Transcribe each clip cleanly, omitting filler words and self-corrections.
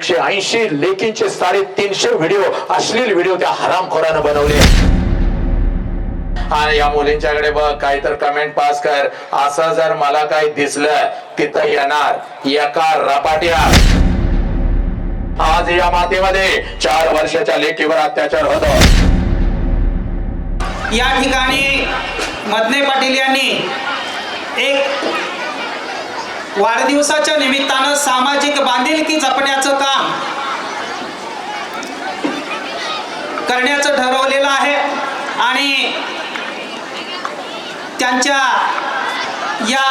180 लेकींचे 350 video अश्लील video त्या हरामखोरानं बनवले. आणि या मुलींच्याकडे बघ, काही तर कमेंट पास कर. असं जर मला काही दिसलं तिथं येणार एका रपाट्यात. आज या मातीमध्ये 4 वर्षाच्या लेकीवर अत्याचार होतो. या ठिकाणी मदने पाटील यांनी एक वाढदिवसाच्या निमित्तानं सामाजिक बांधिलकी जपण्याचं काम करण्याचं ठरवलेलं आहे. आणि त्यांच्या या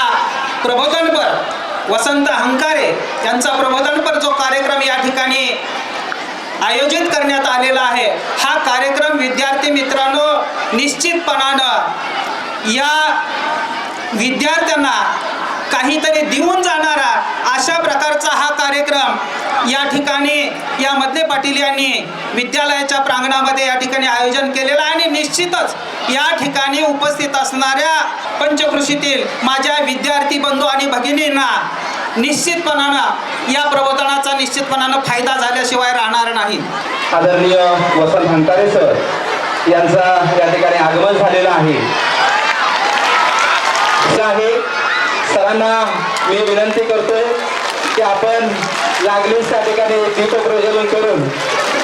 प्रबोधनपर वसंत हंकारे यांचा प्रबोधनपर जो कार्यक्रम या ठिकाणी आयोजित करण्यात आलेला आहे, हा कार्यक्रम विद्यार्थी मित्रांनो निश्चितपणानं या विद्यार्थ्यांना काहीतरी देऊन जाणारा अशा प्रकारचा हा कार्यक्रम या ठिकाणी या मदने पाटील यांनी विद्यालयाच्या प्रांगणामध्ये या ठिकाणी आयोजन केलेलं आहे. आणि निश्चितच या ठिकाणी उपस्थित असणाऱ्या पंचकृषीतील माझ्या विद्यार्थी बंधू आणि भगिनींना निश्चितपणानं या प्रबोधनाचा निश्चितपणानं फायदा झाल्याशिवाय राहणार नाही. आदरणीय वसंत हंकारे सर यांचा या ठिकाणी आगमन झालेलं आहे. सरांना मी विनंती करतोय की आपण लागलीच त्या ठिकाणी दीप प्रज्वलन करून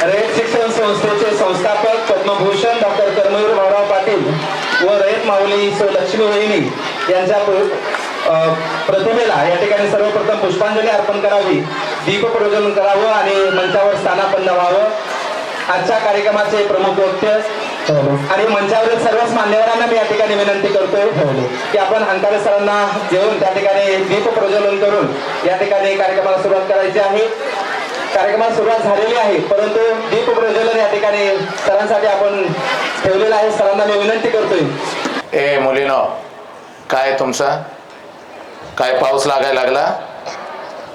रयत शिक्षण संस्थेचे संस्थापक पद्मभूषण डॉक्टर कर्मवीर भाऊराव पाटील व रयत माऊली सो लक्ष्मी वहिनी यांच्या प्रतिमेला या ठिकाणी सर्वप्रथम पुष्पांजली अर्पण करावी, दीप प्रज्वलन करावं आणि मंचावर स्थानापन्न व्हावं. आजच्या कार्यक्रमाचे प्रमुख वक्ते आणि मंचावरील सर्वच मान्यवरांना मी या ठिकाणी विनंती करतोय की आपण हंकारे सरांना घेऊन त्या ठिकाणी दीप प्रज्वलन करून या ठिकाणी कार्यक्रमाला सुरुवात करायची आहे. कार्यक्रमाला सुरुवात झालेली आहे, परंतु दीप प्रज्वलन या ठिकाणी सरांसाठी आपण ठेवलेलं आहे. सरांना मी विनंती करतोय. ए मुलीनो, काय तुमचा काय पाऊस लागायला लागला?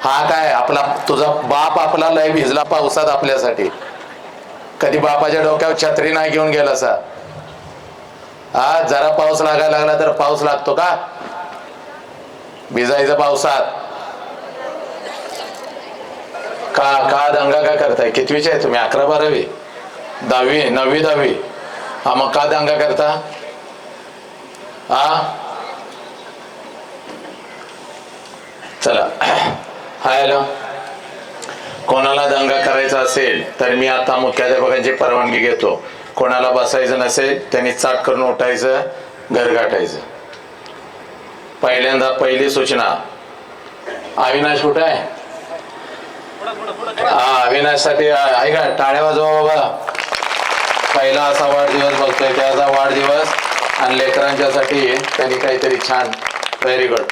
हा काय आपला तुझा बाप आपला लय भिजला पावसात आपल्यासाठी. कधी बापाच्या डोक्यावर छत्री नाही घेऊन गेला सा? हा जरा पाऊस लागायला लागला तर पाऊस लागतो का? भिजायचं पावसात का? का दंगा का करताय? कितवीचे आहे तुम्ही? 11, 12वी, 10वी, 9वी, 10वी? हा मग का दंगा करता? हा चला. हॅलो, कोणाला दंगा करायचा असेल तर मी आता मुख्याध्यापकांची परवानगी घेतो. कोणाला बसायचं नसेल त्यांनी चाट करून उठायचं, घर गाठायचं. पहिल्यांदा पहिली सूचना, अविनाश कुठे आहे? हा, अविनाश साठी आहे का? टाळ्या वाजवा बाबा. पहिला असा वाढदिवस बघतोय, त्याचा वाढदिवस आणि लेकरांच्यासाठी त्यांनी काहीतरी छान. Very good.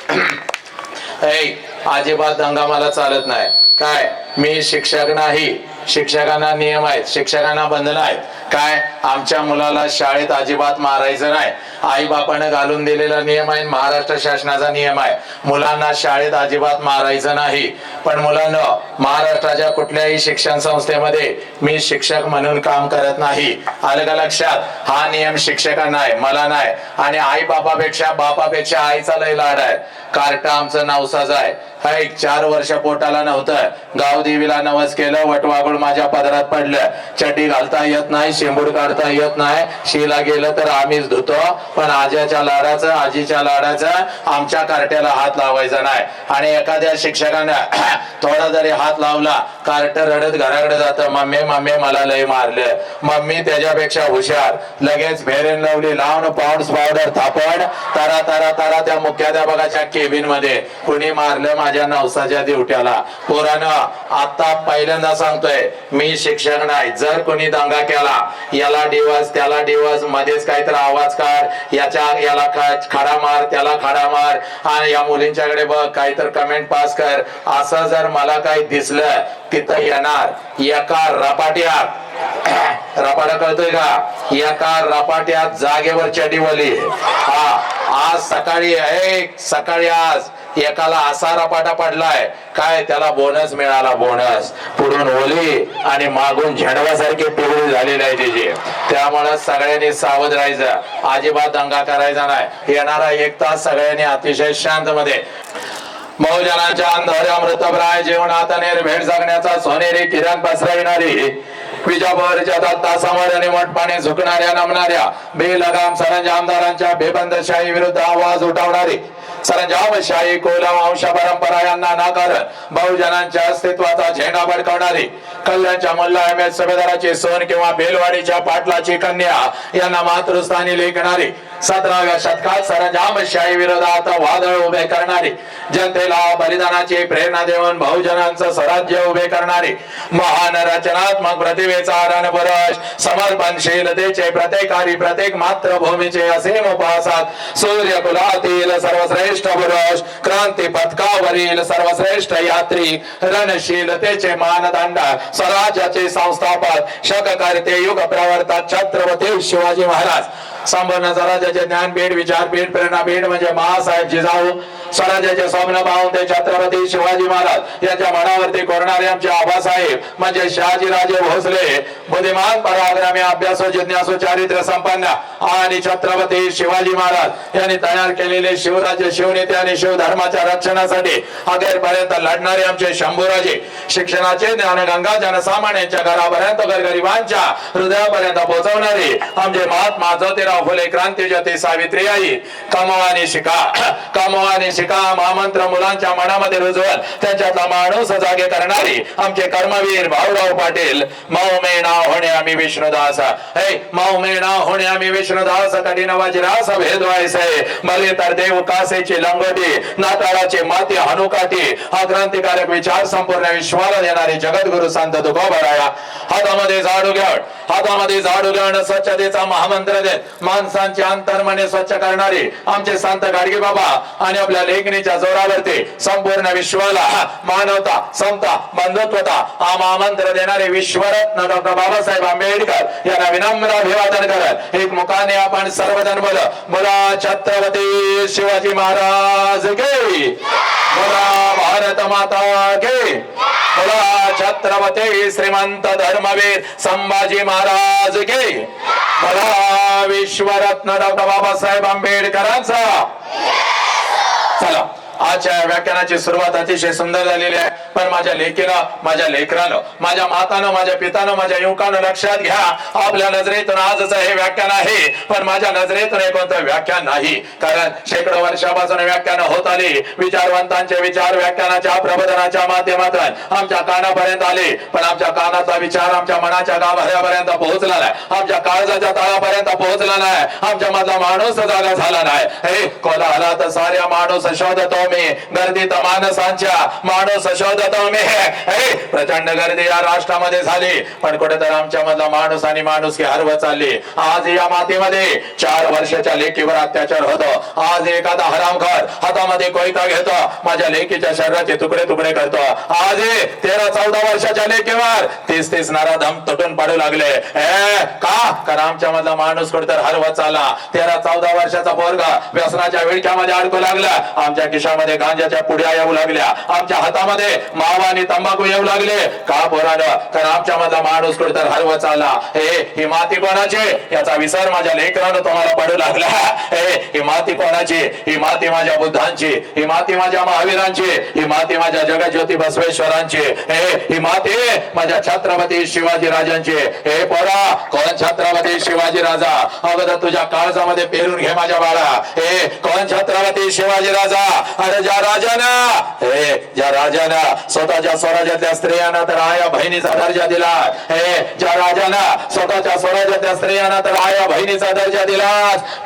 अजिबात दंगा मला चालत नाही. काय, मी शिक्षक नाही. शिक्षकांना नियम आहेत, शिक्षकांना बंधन आहेत. काय, आमच्या मुलाला शाळेत अजिबात मारायचं नाही. आई बापाने घालून दिलेला नियम आहे, महाराष्ट्र शासनाचा नियम आहे. मुलांना शाळेत अजिबात मारायचं नाही. पण मुलांना महाराष्ट्राच्या कुठल्याही शिक्षण संस्थेमध्ये मी शिक्षक म्हणून काम करत नाही. आलं का लक्षात? हा नियम शिक्षकांना आहे, मला नाही. आणि आई बापापेक्षा आईचा लय लाड आहे. कार्ट आमचं नवसाच आहे. 4 वर्ष पोटाला नव्हतं, गाव देवीला नवस केलं, वटवागुळ माझ्या पदरात पडलं. चड्डी घालता येत नाही, शेंबूड काढता येत नाही. शिला गेलं तर आम्हीच धुतो, पण आजीच्या लाडाचं आमच्या कार्ट्याला हात लावायचा नाही. आणि एखाद्या शिक्षकानं थोडा जरी हात लावला, कार्ट रडत घराकडे जातं, मम्मी मम्मी मला लय मारलं. मम्मी त्याच्यापेक्षा हुशार, लगेच फेरेन लवली लावून पाऊंड्स पावडर थापड, तारा तारा तारा त्या मुख्याध्यापकाच्या केबिन मध्ये. कुणी मारलं माझ्या नवसाच्या दिवट्याला? पोरानं आता पहिल्यांदा सांगतोय, मी शिक्षक नाही. जर कोणी दंगा केला, याला डिवस त्याला डिवस, मध्येच काहीतरी आवाज काढ, याला खडा मार, त्याला खडा मार. आणि या मुलींच्याकडे बघ, काहीतरी कमेंट पास कर. असं जर मला काही दिसलं तिथं येणार एका रपाट्यात. रपाटा कळतोय का? एका रपाट्यात जागेवर चडीवली. हा, आज सकाळी आज एकाला असा रपाटा पडलाय, काय त्याला बोनस मिळाला. बोनस पुढून ओली आणि मागून झेंडवासारखी पिवळी झालेली आहे त्याची. त्यामुळे सगळ्यांनी सावध राहायचं, अजिबात दंगा करायचा नाही. येणारा 1 तास सगळ्यांनी अतिशय शांत मध्ये. बहुजनांच्या अंधाऱ्या मृतप्राय जीवनात निर्भेट जगण्याचा सोनेरी किरण पसरविणारी विजापूरच्या दत्तासमोर निमटपणे झुकणाऱ्या नमणाऱ्या बेलगाम सरंजामदारांच्या बेबंदशाही विरुद्ध आवाज उठवणारी सरंजामशाही कोलम वंश परंपरा यांना नाकारत बहुजनांच्या अस्तित्वाचा झेंडा फडकवणारी कल्याणच्या मुल्ला अहमेद सुभेदाराची सोन किंवा बेलवाडीच्या पाटलाची कन्या यांना मातृस्थानी लेखणारी 17व्या शतकात सरंजामशाही विरोधात वादळ उभे करणारी जनतेला बलिदानाची प्रेरणा देऊन बहुजनांचं स्वराज्य उभे करणारी महान रचनात्मक प्रतिभेचा रणपुरुष समर्पणशीलतेचे प्रत्येकारी प्रत्येक मातृभूमीचे असीम उपासक सूर्यकुलातील सर्वश्रेष्ठ पुरुष क्रांती पथकावरील सर्वश्रेष्ठ यात्री रणशीलतेचे मानदंड स्वराज्याचे संस्थापक शककर्ते युग प्रवर्तक छत्रपती शिवाजी महाराज संपूर्ण स्वराज्याचे ज्ञानपीठ विचारपीठ प्रेरणापीठ म्हणजे महासाहेब जिजाऊ स्वराज्याचे स्वप्न पाहून ते छत्रपती शिवाजी महाराज यांच्या मनावरती कोरणारे आमचे आबासाहेब म्हणजे शहाजीराजे भोसले बुद्धिमान पराक्रमी अभ्यासू जिज्ञासू चारित्र्य संपन्न आणि छत्रपती शिवाजी महाराज यांनी तयार केलेले शिवराज्य शिवनेते आणि शिवधर्माच्या रक्षणासाठी अखेरपर्यंत लढणारे आमचे शंभूराजे शिक्षणाचे ज्ञानगंगा जनसामान्यांच्या घरापर्यंत गरिबांच्या हृदयापर्यंत पोहोचवणारे आमचे महात्मा ज्योतिराव फुले क्रांतीज्योती सावित्रीबाई कमवानी शिका महामंत्र मुलांच्या मनामध्ये रुजवून त्यांच्यातला माणूस जागे करणारे आमचे कर्मवीर भाऊराव पाटील मौमे नाव होणे आम्ही विष्णुदास मौमे नाव होणे आम्ही विष्णुदास कठीण वज्रास भेदवायचे भले तर देव कासेची लंगोटी नाताळाची माती हनुकाठी हा क्रांतिकारक विचार संपूर्ण विश्वाला देणारे जगद्गुरु संत तुकोबराया हातामध्ये झाडू घेऊन स्वच्छतेचा महामंत्र देत माणसांचे अंतर्मने स्वच्छ करणारे आमचे संत गाडगे बाबा आणि आपल्या लेखणीच्या जोरावरती संपूर्ण विश्वाला मानवता समता बंधुत्वता हा महामंत्र देणारे विश्वरत्न डॉक्टर बाबासाहेब आंबेडकर यांना विनम्र अभिवादन करत एक मुखाने आपण सर्वजण बोला छत्रपती शिवाजी महाराज के बोला भारत माता के बोला छत्रपती श्रीमंत धर्मवीर संभाजी महाराज के बोला विश्वरत्न डॉक्टर बाबासाहेब आंबेडकरांचा चला आजच्या व्याख्यानाची सुरुवात अतिशय सुंदर झालेली आहे पण माझ्या लेकीनं माझ्या लेकरानं माझ्या मातानं माझ्या पितानं माझ्या युवकानं लक्षात घ्या आपल्या नजरेतून आजच हे व्याख्यान आहे पण माझ्या नजरेतून हे कोणतं व्याख्यान नाही कारण शेकडो वर्षापासून व्याख्यान होत आली विचारवंतांचे विचार व्याख्यानाच्या प्रबोधनाच्या माध्यमातून आमच्या कानापर्यंत आले पण आमच्या कानाचा विचार आमच्या मनाच्या गाभाऱ्यापर्यंत पोहोचला नाही आमच्या काळजाच्या तळापर्यंत पोहोचला नाही आमच्या मधला माणूस जागा झाला नाही हे कोलाहलात साऱ्या माणूस शोधतो मी गर्दीत माणसांच्या माणूस शोधतो मी प्रचंड गर्दी या राष्ट्रामध्ये झाली पण कुठेतरी आमच्या मधला माणूस आणि माणूस हरवत चालली आज या मातीमध्ये 4 वर्षाच्या लेकीवर अत्याचार होतो आज एखादा हरामखोर हातामध्ये कोयता घेतो माझ्या लेकीच्या शरीराचे तुकडे तुकडे करतो आज 13-14 वर्षाच्या लेकीवर 30 नराधम तुटून पडू लागले का कारण आमच्या मधला माणूस कुठेतरी हरवत चालला 13-14 वर्षाचा पोरगा व्यसनाच्या विळख्यामध्ये अडकू लागला आमच्या खिशामध्ये गांजाच्या पुड्या येऊ लागल्या आमच्या हातामध्ये मावा आणि तंबाखू येऊ लागले का पोरानं कारण आमच्या मधला माणूस कुठेतरी हरवत चालला ही माती कोणाची याचा विसर माझ्या लेकरानं तुम्हाला पडू लागला ही माती कोणाची ही माती माझ्या बुद्धांची ही माती माझ्या महावीरांची ही माती माझ्या जगज्योती बसवेश्वरांची ही माती माझ्या छत्रपती शिवाजी राजांची हे पोरा कोण छत्रपती शिवाजी राजा अगोदर तुझ्या काळजामध्ये पेरून घे माझ्या बाळा कोण छत्रपती शिवाजी राजा अरे ज्या राजानं स्वतःच्या स्वराज्यातल्या स्त्रियांना तर आया बहिणीचा दर्जा दिला ज्या राजानं स्वतःच्या स्वराज्यातल्या स्त्रियांना तर आया बहिणीचा दर्जा दिला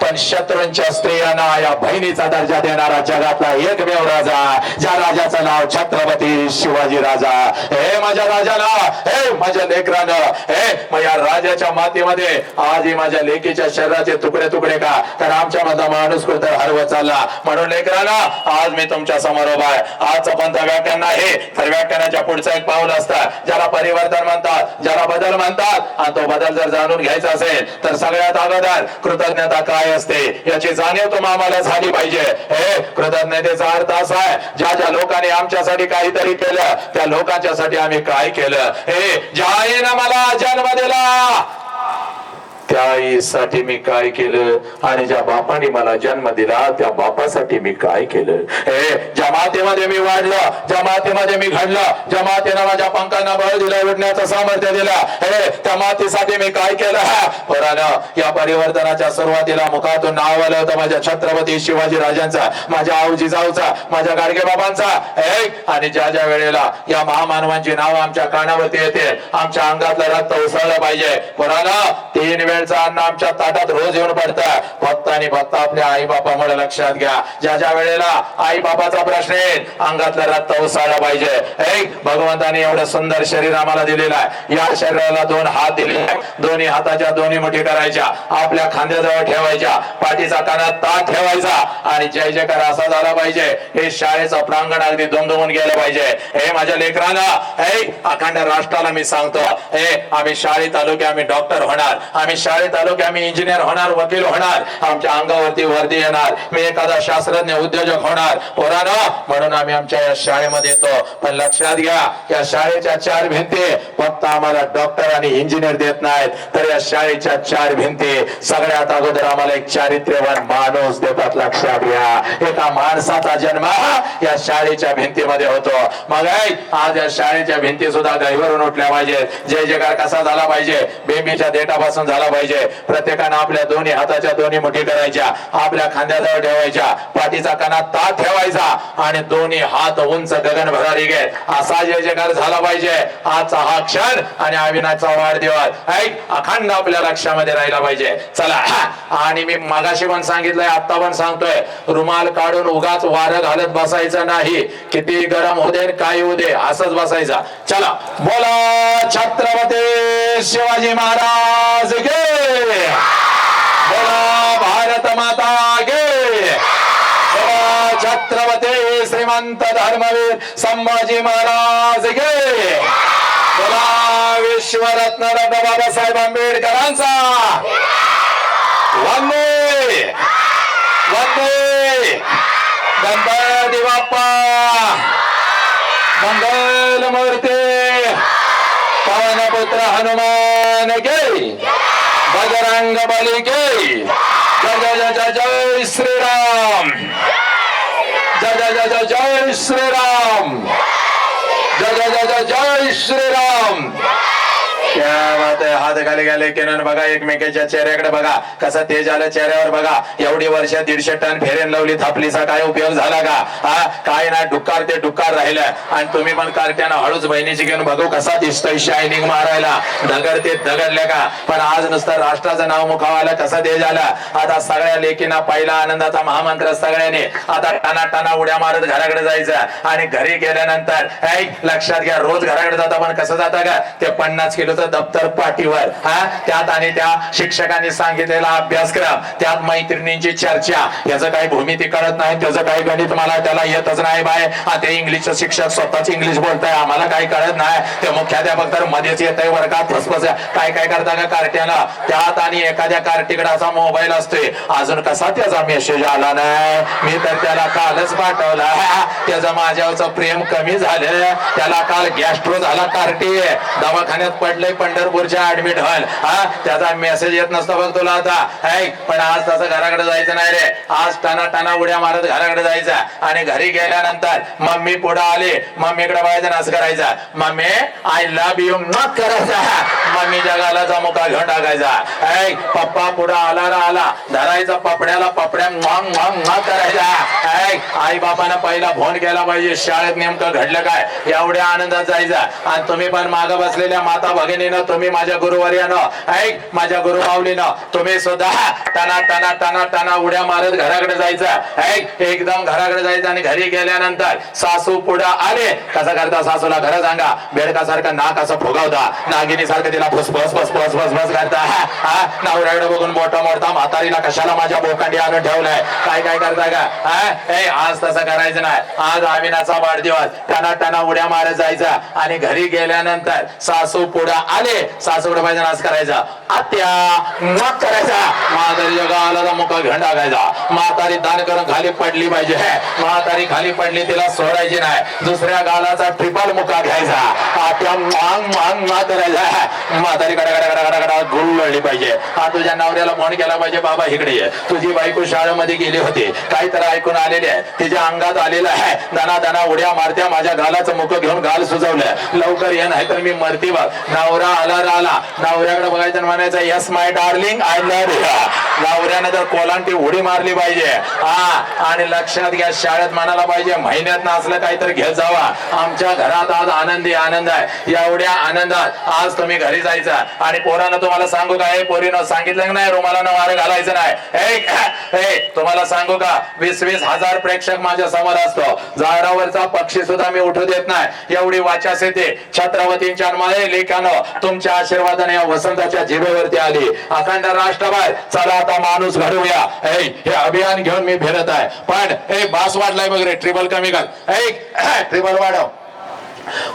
पण शत्रूंच्या स्त्रियांना आया बहिणीचा दर्जा देणारा जगातला एकमेव राजा ज्या राजाचं नाव छत्रपती शिवाजी राजा माझ्या राजाला माझ्या लेकरानं मग या राजाच्या मातीमध्ये आजही माझ्या लेकीच्या शरीराचे तुकडे तुकडे का तर आमच्या मधला माणूस कुठे हरवत चालला म्हणून लेकराला आज मी तुमच्या समोर उभा आहे आजचं कोणतं व्याख्यान आहे तर व्याख्यानाच्या पुढचं एक पाऊल असतं ज्याला परिवर्तन म्हणतात ज्याला बदल म्हणतात आणि तो बदल जर जाणून घ्यायचा असेल तर सगळ्यात अगोदर कृतज्ञता काय असते याची जाणीव तुम्हाला आम्हाला झाली पाहिजे कृतज्ञतेचा अर्थ असा आहे ज्या लोकांनी आमच्यासाठी काहीतरी केलं त्या लोकांच्यासाठी आम्ही काय केलं ज्या आईनं मला जन्म दिला त्या आईसाठी मी काय केलं आणि ज्या बापाने मला जन्म दिला त्या बापासाठी मी काय केलं. जमातीमध्ये मी वाढलो, जमातीमध्ये मी घडलो, जमातीनं माझ्या पंखांना बळ दिलं, उडण्याचं सामर्थ्य दिलं. त्या मातीसाठी मी काय केलं. पोरानं, या परिवर्तनाच्या सुरुवातीला मुखातून नाव आलं होतं माझ्या छत्रपती शिवाजी राजांचा, माझ्या आऊजी जाऊचा, माझ्या गाडगे बाबांचा. आणि ज्या ज्या वेळेला या महामानवांची नाव आमच्या कानावरती येते, आमच्या अंगातलं रक्त उसळलं पाहिजे. पोरानं, 3 वेळचं अन्न आमच्या ताटात रोज येऊन पडतं फक्त आणि फक्त आपल्या आई बापामुळे. लक्षात घ्या, ज्या ज्या वेळेला आई बापाचा प्रश्न येईल अंगातलं रक्त उसळलं पाहिजे. भगवंताने एवढं सुंदर शरीर आम्हाला दिलेलं आहे. या शरीराला 2 हात दिले आहेत. दोन्ही हाताच्या दोन्ही मुठी करायच्या, आपल्या खांद्याजवळ ठेवायच्या, पाठीचा कानात ताट ठेवायचा आणि जय जयकार असा झाला पाहिजे. हे शाळेचं प्रांगण अगदी दोंदवून गेलं पाहिजे. हे माझ्या लेकरांना, अखंड राष्ट्राला मी सांगतो, आम्ही शाळेत आलो की आम्ही डॉक्टर होणार, आम्ही शाळेत आलो की आम्ही इंजिनियर होणार, वकील होणार, आमच्या अंगावरती वर्दी येणार, मी एखादा शास्त्रज्ञ उद्योजक होणार. पोरांनो, म्हणून आम्ही आमच्या या शाळेमध्ये येतो. पण लक्षात घ्या, या शाळेच्या 4 भिंती फक्त आम्हाला डॉक्टर आणि इंजिनियर देत नाहीत, तर या शाळेच्या 4 भिंती सगळ्यात अगोदर आम्हाला एक चारित्र्यवान माणूस देतात. लक्षात घ्या, एका माणसाचा जन्म या शाळेच्या भिंतीमध्ये होतो. मग आज या शाळेच्या भिंती सुद्धा गहिवरून उठल्या पाहिजेत. जय जयकार कसा झाला पाहिजे, बेंबीच्या देठापासून झाला पाहिजे. प्रत्येकानं आपल्या दोन्ही हाताच्या दोन्ही मुठी करायच्या, आपल्या खांद्याजवळ ठेवायच्या, पाठीचा कानात ताट ठेवायचा आणि दोन्ही हात उंच गगन भरारी घेत असा जय जयकार झाला पाहिजे. आजचा हा क्षण आणि अविनाशचा वाढदिवस अखंड आपल्या लक्षामध्ये राहिला पाहिजे. चला, आणि मी मगाशी पण सांगितलंय, आता पण सांगतोय, रुमाल काढून उगाच वारं घालत बसायचं नाही. किती गरम होऊ दे काय होऊ दे असंच बसायचा. चला, बोला छत्रपती शिवाजी महाराज गे, बोला भारत माता गे, बोला छत्रपती श्रीमंत धर्मवीर संभाजी महाराज गे, बोला विश्वरत्न डॉक्टर बाबासाहेब आंबेडकरांचा वंदे वंदे. गणपती बाप्पा मंगल मूर्ती, पवन पुत्र हनुमान के, बजरंग बली के. जय जय जय जय श्रीराम, जय जय जय जय जय श्रीराम, जय जय जय जय जय श्रीराम. क्या बात आहे. हात खाली गेले किरण बघा, एकमेकाच्या चेहऱ्याकडे बघा, कसं तेज आलं चेहऱ्यावर बघा. एवढी वर्ष 150 टन फेरेन लावली थापलीचा काय उपयोग झाला का? काय ना, डुक्कार ते डुक्कार राहिलं. आणि तुम्ही पण कार्ट्यानं हळूच बहिणीची घेऊन बघू कसा दिसतोय शायनिंग मारायला. दगड ते दगडले का? पण आज नुसतं राष्ट्राचं नाव मुखावर आलं, कसं तेज आलं. आता सगळ्या लेकींना पहिला आनंदाचा महामंत्र सगळ्याने आता टाना टाना उड्या मारत घराकडे जायचं. आणि घरी गेल्यानंतर लक्षात घ्या, रोज घराकडे जाता पण कसं जाता का, ते 50 किलोचं दप्तर पाठीवर, त्यात आणि त्या शिक्षकांनी सांगितलेला अभ्यासक्रम, त्यात मैत्रिणींची चर्चा. याचं काही भूमिती कळत नाही, त्याचं काही गणित मला त्याला येतच नाही बाय. ते इंग्लिशचं शिक्षक स्वतःच इंग्लिश बोलताय, आम्हाला काही कळत नाही. ते मुख्याध्यापक तर मध्येच येत आहे वर्गात फसफस. काय काय करता का कार्ट्याला, त्यात आणि एखाद्या कार्टीकडे असा मोबाईल असतोय, अजून कसा त्याचा मेसेज आला नाही. मी तर त्याला कालच पाठवला. त्याचं माझ्यावरचं प्रेम कमी झालं, त्याला काल गॅस्ट्रो झाला, कार्टी दवाखान्यात पडलंय, पंढरपूरच्या ऍडमिट व्हाल. त्याचा मेसेज येत नसतो बघ तुला आता. पण आज तसं घराकडे जायचं नाही रे. आज टाना टाना उड्या मारत घराकडे जायचं आणि घरी गेल्यानंतर मम्मी पुढे आली, मम्मीकडे बघायचं नाच करायचा. मम्मी आय लव्ह यू मग करायचा. मम्मी जगाला मुका घेऊन टाकायचा. पप्पा पुढे आला धरायचा पपड्याला, पपड्या करायचा. आई बापानं पहिला फोन केला पाहिजे, शाळेत नेमकं घडलं काय, एवढ्या आनंदात जायचा. आणि तुम्ही पण माग बसलेल्या माता भगिनीनं, तुम्ही माझ्या गुरुवर्यानं, माझ्या गुरुमाऊलीनं, तुम्ही सुद्धा टाना टाना टाना टाना उड्या मारत घराकडे जायचं. एकदम घराकडे जायचं आणि घरी गेल्यानंतर सासू पुढे आले, कसं करता सासूला खरं सांगा, बेडकासारखं नाक असं फुगवता, नागिनी सारखं तिला फुसफस फसफस फसफस करता. नवऱ्याकडे बघून मोठा मोठा, म्हातारीला कशाला माझ्या बोकांडी आणून ठेवलंय, काय काय करता का? आज तसं करायचं नाही. आज अविनाचा वाढदिवस, टाना टाना उड्या मारत जायचा आणि घरी गेल्यानंतर सासू पुढे आले, सासूकडे पाहिजे नाच करायचा, आत्या मग करायचा. म्हातारी जगाला मुका घेऊन टाकायचा. म्हातारी दान करून खाली पडली पाहिजे. म्हातारी खाली पडली तिला सोडायची नाही, दुसऱ्या गालाचा ट्रिपल मुका घ्यायचा, आत्या मांग मांग मा करायचा. म्हातारी कडा गुळली पाहिजे. हा तुझ्या नवऱ्याला फोन केला पाहिजे, बाबा इकडे ये, तुझी बायको शाळेमध्ये गेली होती, काहीतरी ऐकून आलेले आहे, तिच्या अंगात आलेलं आहे, दाना दाना उड्या मारत्या, माझ्या गालाचं मुख घेऊन गाल सुजवलं, लवकर ये नाही तर मी मरती बघ. नवरा आला नवऱ्याकडे बघायचं आणि म्हणायचं yes my darling I love you. नवऱ्याने तर कोलांटी उडी मारली पाहिजे. हा आणि लक्षात घ्या, शाळेत म्हणाला पाहिजे महिन्यात असलं काहीतरी घेत जावा. आमच्या घरात आज आनंदी आनंद आहे. एवढ्या आनंदात आज तुम्ही घरी जायचा आणि पोरानं तुम्हाला सांगू का, पोरीनं सांगितलं नाही रुमाला वारे घालायचं नाही. तुम्हाला सांगू का, 20-20 हजार प्रेक्षक माझ्या समोर असतो, झाडावरचा पक्षी सुद्धा मी उठू देत नाही. एवढी वाचास येते छत्रपतींच्या माये लेखानं तुमच्या आशीर्वादाने या वसंताच्या जिभेवरती आली. अखंड राष्ट्रभर चला आता माणूस घडवूया, हे अभियान घेऊन मी फिरत आहे. पण बास वाढलाय बघ रे, ट्रिबल कमी कर, ट्रिबल वाढव.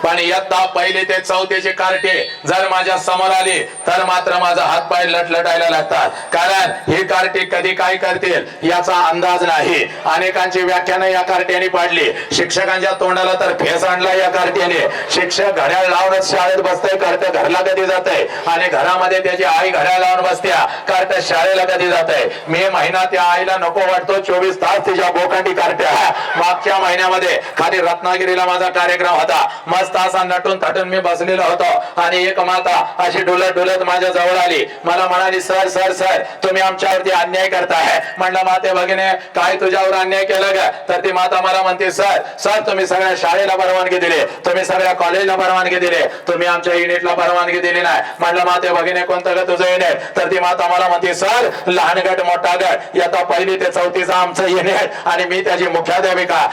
पण इयत्ता पहिली ते चौथीचे कार्टे जर माझ्या समोर आले तर मात्र माझा हातपाय लटलटायला लागतात. कारण ही कार्टे कधी काय करतील याचा अंदाज नाही. अनेकांची व्याख्यानं या कार्ट्याने पाडली. शिक्षकांच्या तोंडाला तर फेस आणला या कार्ट्याने. शिक्षक घड्याळ लावूनच शाळेत बसतय, कार्ट घरला कधी जातंय, आणि घरामध्ये त्याची आई घड्याळ लावून बसत्या, कार्ट शाळेला कधी जातंय. मे महिना त्या आईला नको वाटतो, 24 तास तिच्या बोकांडी कार्ट्या. मागच्या महिन्यामध्ये खाली रत्नागिरीला माझा कार्यक्रम होता. मस्त असा नटून थटून मी बसलेलो होतो आणि एक माता अशी डुलत डुलत माझ्या जवळ आली. मला म्हणाली सर सर सर तुम्ही आमच्यावरती अन्याय करताय. म्हणलं माते भगिनी काय तुझ्यावर अन्याय केलं का? तर ती माता मला म्हणते सर सर तुम्ही सगळ्या शाळेला परवानगी दिली, तुम्ही सगळ्या कॉलेजला परवानगी दिली, तुम्ही आमच्या युनिटला परवानगी दिली नाही. म्हणलं माते भगिनी कोणतं ग तुझं युनिट? तर ती माता मला म्हणते सर लहान गट मोठा गट याचा पहिली ते चौथीचा आमचं युनिट आणि मी त्याची मुख्याध्यापिका.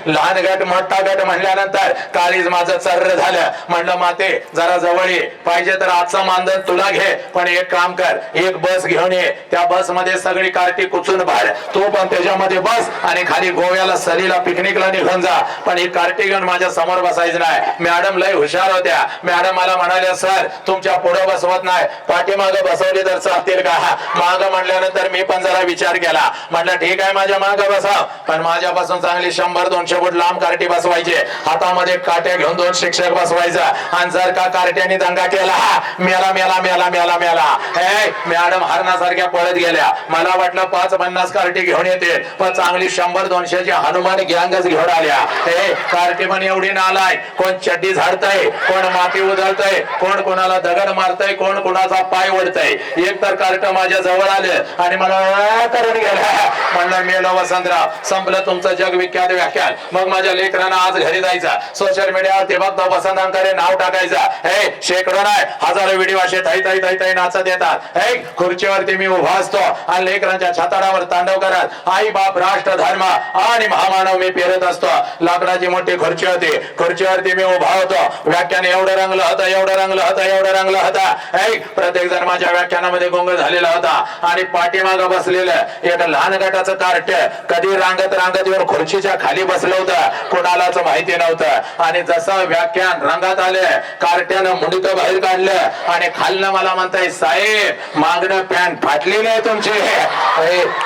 लहान गट मोठा गट म्हणल्यानंतर काळीज माझं चर्र झालं. म्हणलं माते जरा जवळ ये, पाहिजे तर आजचं मानधन तुला घे, पण एक काम कर, एक बस घेऊन ये, त्या बस मध्ये सगळी कार्टी कुचून भाड, तू पण त्याच्यामध्ये बस आणि खाली गोव्याला सलीला पिकनिकला निघून जा. पण ही कार्टी घेऊन माझ्या समोर बसायचं नाही. मॅडम लय हुशार होत्या. मॅडम मला म्हणाल्या सर तुमच्या पुढे बसवत नाही, पाठीमागं बसवली तर चालतील का? मागं म्हणल्यानंतर मी पण जरा विचार केला. म्हटलं ठीक आहे माझ्या मागं बसाव, पण माझ्यापासून चांगली 100-200 फूट लांब कार्टी बसवायचे, हातामध्ये काट्या घेऊन 2 शिक्षक बसवायचा. आणि जर का कार्ट्याने दंगा केला मेला मेला मेला मेला मेला. मॅडम हरणासारख्या पळत गेल्या. मला वाटलं 5-50 कार्टी घेऊन येते, पण चांगली 100-200 ची हनुमान गँगच घेऊन आल्या. कार्टी पण एवढी नालाय, कोण चड्डी झाडतय, कोण माती उधळतय, कोण कोणाला दगड मारतय, कोण कोणाचा पाय ओढतय. एक तर कार्ट माझ्या जवळ आले आणि मला करून गेला. म्हणलं मेलो वसंतराव, संपलं तुमचं जग विख्यात व्याख्यान. मग माझ्या लेकरांना आज घरी जायचा, सोशल मीडियावर ते बघतो वसंतांकडे नाव टाकायचा. शेकडो नाही हजारो व्हिडिओ असे थै थै थै थै नाचत येतात. खुर्चीवरती मी उभा असतो आणि लेकरांच्या छताडावर तांडव करत आई बाप राष्ट्र धर्म आणि महामानव मी पेरत असतो. लाकडाची मोठी खुर्ची होती, खुर्चीवरती मी उभा होतो. व्याख्यान एवढं रंगलं होतं, एवढं रंगलं होतं, एवढं रंगलं होतं. प्रत्येक जण माझ्या व्याख्यानामध्ये गुंग झालेला होता आणि पाठीमागं बसलेलं एक लहान गटाचं कार्ट कधी रांगत रांगत येऊन खुर्चीच्या खाली बसलं होतं, कोणालाच माहिती नव्हतं. आणि जसं व्याख्यान रंगात आले, कार्ट्यानं मुंडक बाहेर काढलं आणि खालनं मला म्हणताय साहेब मागणं पॅन्ट फाटलेली आहे तुमची.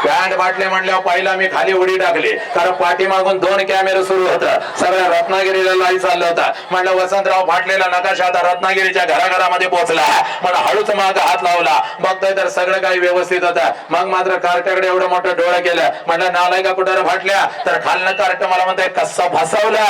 पॅन्ट फाटले म्हणल्यावर पहिला मी खाली उडी टाकली, कारण पाठीमागून 2 कॅमेरे सुरू होतं, सगळ्या रत्नागिरीला लाईव्ह चाललं होतं. म्हणलं वसंतराव फाटलेला नकाशा आता रत्नागिरीच्या घराघरामध्ये पोहोचला. मला हळूच माग हात लावला, बघतोय तर सगळं काही व्यवस्थित होतं. मग मात्र कार्ट्याकडे एवढं मोठं डोळं केलं. म्हणलं नालायका कुठं फाटल्या? तर खालनं कार्ट मला म्हणताय कसं फसवलं,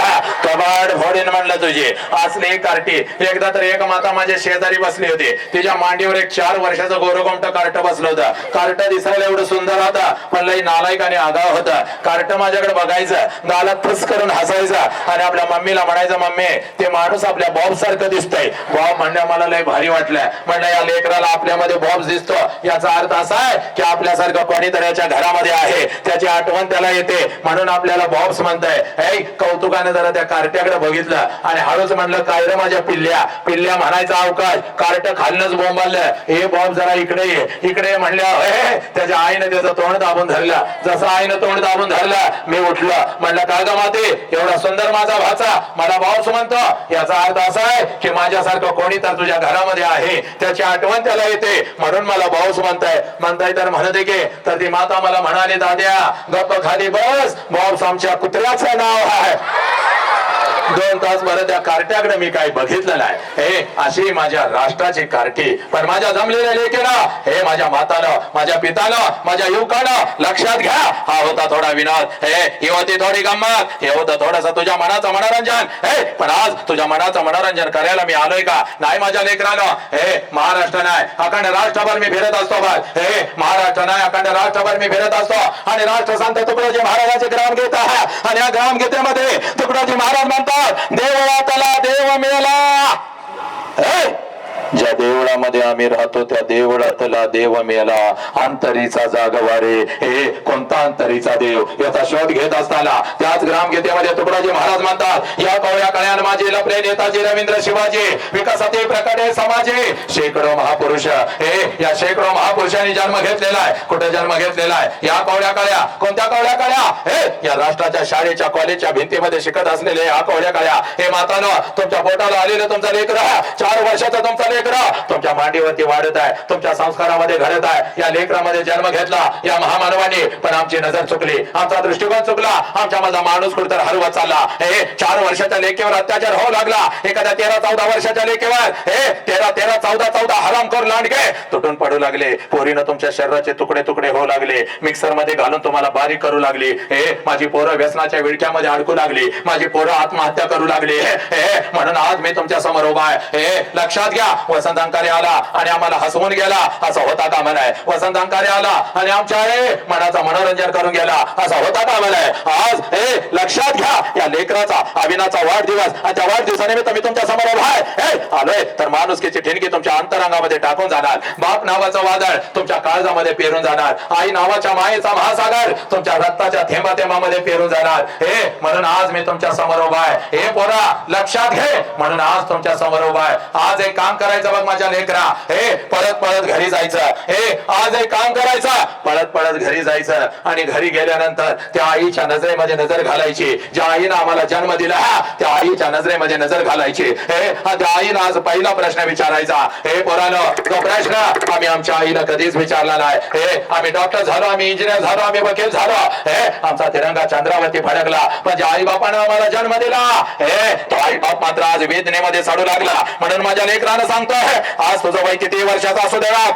कबाड फोडीन म्हणलं तुझी असली कार्टी. एकदा तर एक माता माझ्या शेजारी बसली होती, तिच्या मांडीवर एक 4 वर्षाचं गोरगोमट कार्ट बसलं होतं. कार्ट दिसायला एवढं सुंदर होता, पण लई नालायक आणि आगाव होता. कार्ट माझ्याकडे बघायचं, गालात फुस करून हसायचा आणि आपल्या मम्मीला म्हणायचं मम्मी ते माणूस आपल्या बॉब सारखं दिसतंय. बॉब म्हणल्या मला लय भारी वाटलं. म्हणलं या लेकराला आपल्यामध्ये बॉब दिसतो, याचा अर्थ असा आहे की आपल्यासारखं कोणीतरी याच्या घरामध्ये आहे, त्याची आठवण त्याला येते, म्हणून आपल्याला बॉब्स म्हणताय. कौतुकाने जरा त्या कार्ट्याकडे बघितलं आणि हळूच म्हणलं काय रे माझ्या पिल्ल्या पिल्ल्या म्हणायचा अवकाश. कार्ट खालनच बोंबाललं, हे बॉब जरा इकडे ये इकडे ये म्हणल्या. त्याच्या आईनं त्याचं तोंड दाबून धरलं. जसं आईनं तोंड दाबून धरलं मी उठलं. म्हणलं का ग माते एवढा सुंदर माझा भाचा मला बॉब्स म्हणतो, याचा अर्थ असा आहे की माझ्यासारखं कोणी तर तुझ्या घरामध्ये आहे, त्याची आठवण त्याला येते, म्हणून मला बॉब्स म्हणताय तर म्हणते की. तर ती माता मला म्हणाली दाद्या गप्प खाली बस, बॉब्स आमच्या कुत्र्याचं नाव आहे. 2 तास बरं त्या कार्ट्याकडे मी काही बघितलं नाही. हे अशी माझ्या राष्ट्राची कार्टी. पण माझ्या जमलेल्या लेकीनं, हे माझ्या मातानं, माझ्या पितानं, माझ्या युवकानं लक्षात घ्या, हा होता थोडा विनोद, ही होती थोडी गंमत, हे होतं थोडस तुझ्या मनाचं मनोरंजन. पण आज तुझ्या मनाचं मनोरंजन करायला मी आलोय का? नाही माझ्या लेकरानं. महाराष्ट्र नाही अखंड राष्ट्रभर मी फिरत असतो बघ. महाराष्ट्र नाही अखंड राष्ट्रभर मी फिरत असतो आणि राष्ट्रसंत तुकडोजी महाराजांचे ग्रामगीत आहे. आणि या ग्रामगीतेमध्ये तुकडोजी महाराज म्हणतात, देवळातला देव मेला. ज्या देवळामध्ये आम्ही राहतो त्या देवळातला देव मेला. अंतरीचा जागवारे, हे कोणता अंतरीचा देव याचा शोध घेत असताना त्याच ग्रामगीतेमध्ये तुकडोजी महाराज म्हणतात, या कवळ्या कळ्यान माझे लपले नेताजी रवींद्र शिवाजी, विकासाचे प्रकटे समाजे. शेकडो महापुरुष, या शेकडो महापुरुषांनी जन्म घेतलेला आहे. कुठे जन्म घेतलेला आहे? या कवळ्या कळ्या. कोणत्या कवळ्या कळ्या? या राष्ट्राच्या शाळेच्या कॉलेजच्या भिंतीमध्ये शिकत असलेले या कवळ्या कळ्या. हे मातानो, तुमच्या पोटाला आलेलं तुमचा लेकर, 4 वर्षाचा तुमचा लेकर तुमच्या मांडीवरती वाढत आहे, तुमच्या संस्कारामध्ये घडत आहे. या लेकरामध्ये जन्म घेतला या महामानवाने, पण आमची नजर चुकली, आमचा दृष्टिकोन चुकला, आमच्या माझा माणूस कुठतर हरवत चालला. 4 वर्षाच्या लेकीवर अत्याचार होऊ लागला. एखाद्या 13-14 वर्षाच्या लेकीवर 13-14 हराम करून लांडगे तुटून पडू लागले. पोरीनं तुमच्या शरीराचे तुकडे तुकडे होऊ लागले, मिक्सर मध्ये घालून तुम्हाला बारीक करू लागली. माझी पोरं व्यसनाच्या विळख्यामध्ये अडकू लागली, माझी पोरं आत्महत्या करू लागली. म्हणून आज मी तुमच्या समोर उभा आहे. लक्षात घ्या, वसंत अंकारे आला आणि आम्हाला हसवून गेला असं होता का म्हणाय. वसंत अंकारे आला आणि आमच्या मनाचा मनोरंजन करून गेला असा होता का म्हणाय. आज लक्षात घ्या, या लेकराचा अभिनाचा वाढदिवस, त्या वाढदिवसानिमित्त मी तुमच्या समोर उभा आहे. आलोय तर माणुसकीची ठिणगी तुमच्या अंतरंगामध्ये टाकून जाणार. बाप नावाचं वादळ तुमच्या काळजामध्ये पेरून जाणार. आई नावाच्या मायेचा महासागर तुमच्या रक्ताच्या थेंबा थेंबामध्ये पेरून जाणार. म्हणून आज मी तुमच्या समोर उभा आहे. हे पोरा लक्षात घे, म्हणून आज तुमच्या समोर उभा आहे. आज एक काम करायचं बघ माझ्या लेकरा, परत परत घरी जायचं. आज एक काम करायचं, परत परत घरी जायचं आणि घरी गेल्यानंतर त्या आईच्या नजरेमध्ये नजर घालायची. ज्या आईनं आम्हाला जन्म दिला त्या आईच्या नजरेमध्ये नजर घालायची. त्या आईनं आज पहिला प्रश्न विचारायचा. पोरानो, तो प्रश्न आम्ही आमच्या आईला कधीच विचारला नाही. आम्ही डॉक्टर झालो, आम्ही इंजिनियर झालो, आम्ही वकील झालो, आमचा तिरंगा चंद्रावरती फडकला, पण ज्या आई बापानं आम्हाला जन्म दिला तो आई बाप मात्र आज वेदनेमध्ये चढू लागला. म्हणून माझ्या लेकरानं सांगतोय, आज तुझं वय किती वर्षाचा असू देवा,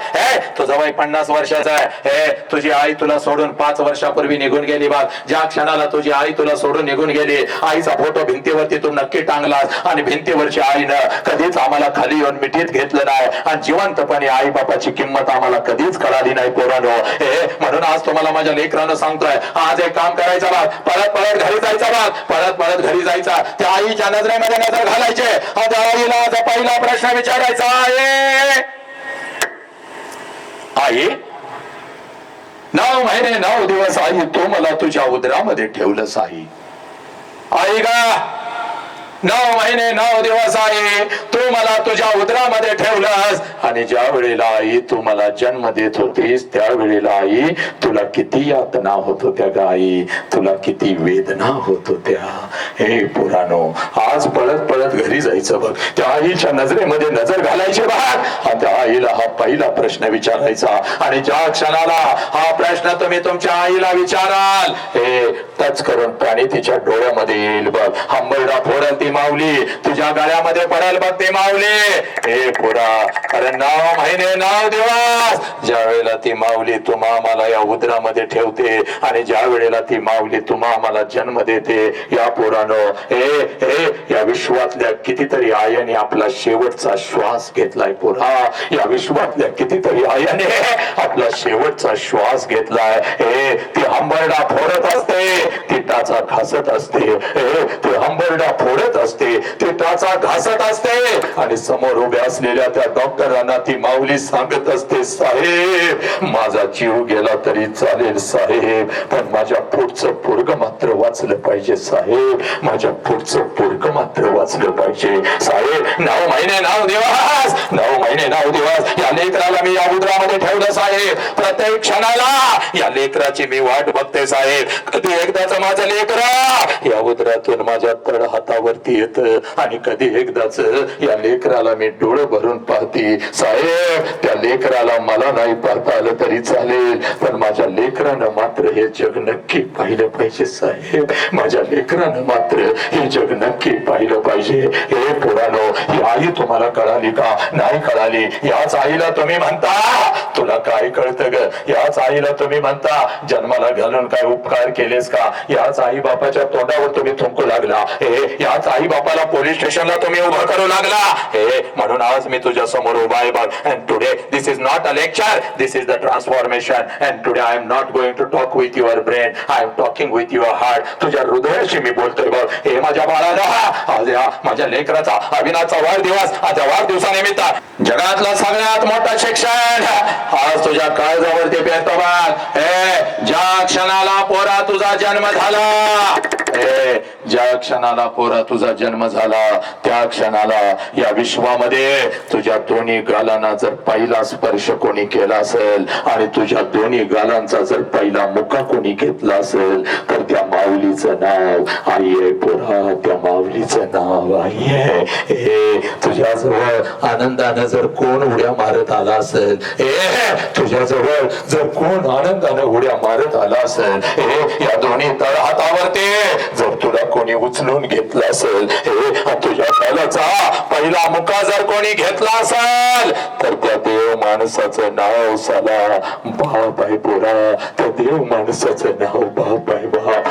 तुझं वय 50 वर्षाचं आहे. तुझी आई तुला सोडून 5 वर्षापूर्वी निघून गेली बघ. ज्या क्षणाला तुझी आई तुला सोडून निघून गेली, आईचा फोटो भिंतीवरती तू नक्की टांगलास आणि भिंतीवरची आईनं कधीच आम्हाला खाली येऊन मिठीत घेतलं नाही आणि जिवंतपणे आई बापाची किंमत आम्हाला कधीच कळाली नाही पोरांनो. म्हणून आज तुम्हाला माझ्या लेकरानं सांगतोय, आज एक काम करायचं बघ, परत परत घरी जायचं बघ, परत परत घरी जायचा. त्या आईच्या नजरेमध्ये नजर घालायचे. त्या आईला आज पहिला प्रश्न विचारायचा आहे, आई 9 महिने 9 दिवस आई तू मला तुझ्या उदरामध्ये ठेवलंस. आई गा 9 महिने 9 दिवस आहे तू मला तुझ्या उदरामध्ये ठेवलंस. आणि ज्या वेळेला आई तू मला जन्म देत होतीस त्यावेळेला आई तुला किती यातना होत होत्या ग आई, तुला किती वेदना होत होत्या. हे पुरानो, आज पळत पळत घरी जायचं बघ, त्या आईच्या नजरेमध्ये नजर घालायची बघ. त्या आईला हा पहिला प्रश्न विचारायचा आणि ज्या क्षणाला हा प्रश्न तुम्ही तुमच्या आईला विचाराल, टच करून पाणी तिच्या डोळ्यामध्ये येईल बघ. हंबरडा फोडल ती माऊली, तुझ्या गळ्यामध्ये पडेल बघ ती माऊली. हे पोरा, अरे 9 महिने 9 दिवस ज्या वेळेला ती माऊली तुम्हा आम्हाला या उदरामध्ये ठेवते आणि ज्या वेळेला ती माऊली तुम्हा आम्हाला जन्म देते, या पोरानो या विश्वातल्या कितीतरी आयाने आपला शेवटचा श्वास घेतलाय पोरा. या विश्वातल्या कितीतरी आयाने आपला शेवटचा श्वास घेतलाय. ती हंबरडा फोडत असते, ती टाचा घासत असते, ती हंबरडा फोडत असते, ती टाचा घासत असते आणि समोर उभ्या असलेल्या त्या डॉक्टरांना ती माऊली सांगत असते, साहेब माझा जीव गेला तरी चालेल साहेब, पण माझ्या पुढचं पोरग मात्र वाचलं पाहिजे साहेब, माझ्या पुढचं पोरग मात्र वाचलं पाहिजे साहेब. 9 महिने 9 दिवस 9 महिने 9 दिवस या लेकराला मी या उदरामध्ये ठेवलं साहेब. प्रत्येक क्षणाला या लेकराची मी वाट बघते साहेब. कधी एकदाच माझं लेकरा या उदरातून माझ्या तळ हातावरती येत आणि कधी एकदाच या लेकराला मी डोळे भरून पाहते साहेब. त्या लेकराला मला नाही पाहता आलं तरी चालेल, पण माझ्या लेकरानं मात्र हे जग नक्की पाहिलं पाहिजे साहेब. माझ्या लेकरानं मात्र हे जग नक्की पाहिलं पाहिजे. हे पोरानो, ही आई तुम्हाला कळाली का? नाही कळाली. याच आईला तुम्ही म्हणता तुला काय कळतं ग? याच आईला तुम्ही म्हणता जन्माला घालून काय उपकार केलेस का? याच आई बापाच्या तोंडावर तुम्ही थुंकू लागला. हे याच आई बापाला पोलीस स्टेशनला तुम्ही उभं करू लागला. हे म्हणून आज मी तुझ्या समोर उभा आहे बघ. And today this is not a lecture, this is the transformation. And today I am not going to talk with your brain, I am talking with your heart. तुझ्या हृदयाशी मी बोलतोय बघ. हे माझ्या बाळाला आज या माझ्या लेकराचा अभिनाचा वाढदिवस, आज वाढदिवसानिमित्त जगातला सगळ्यात मोठा शिक्षण आज तुझ्या काळजावरती पेटतो बघ. हे ज्या क्षणाला पोरा तुझा जन्म झाला, ज्या क्षणाला पोरा तुझा जन्म झाला त्या क्षणाला या विश्वामध्ये तुझ्या दोन्ही गालांना जर पहिला स्पर्श कोणी केला असेल आणि तुझ्या दोन्ही गालांचा जर पहिला मुका कोणी घेतला असेल तर त्या माऊलीचं नाव आई आहे पोरा. त्या माऊलीचं नाव आई आहे. हे तुझ्याजवळ आनंदानं जर कोण उड्या मारत आला असेल, तुझ्याजवळ जर कोण आनंदानं उड्या मारत आला असेल, या दोन्ही तळहातावरती जर तुला कोणी उचलून घेतला असेल, तुझ्या तळाचा पहिला मुका जर कोणी घेतला असेल तर त्या देव माणसाचं नाव साला बाप आहे पोरा. त्या देव माणसाचं नाव बाप आहे. बाप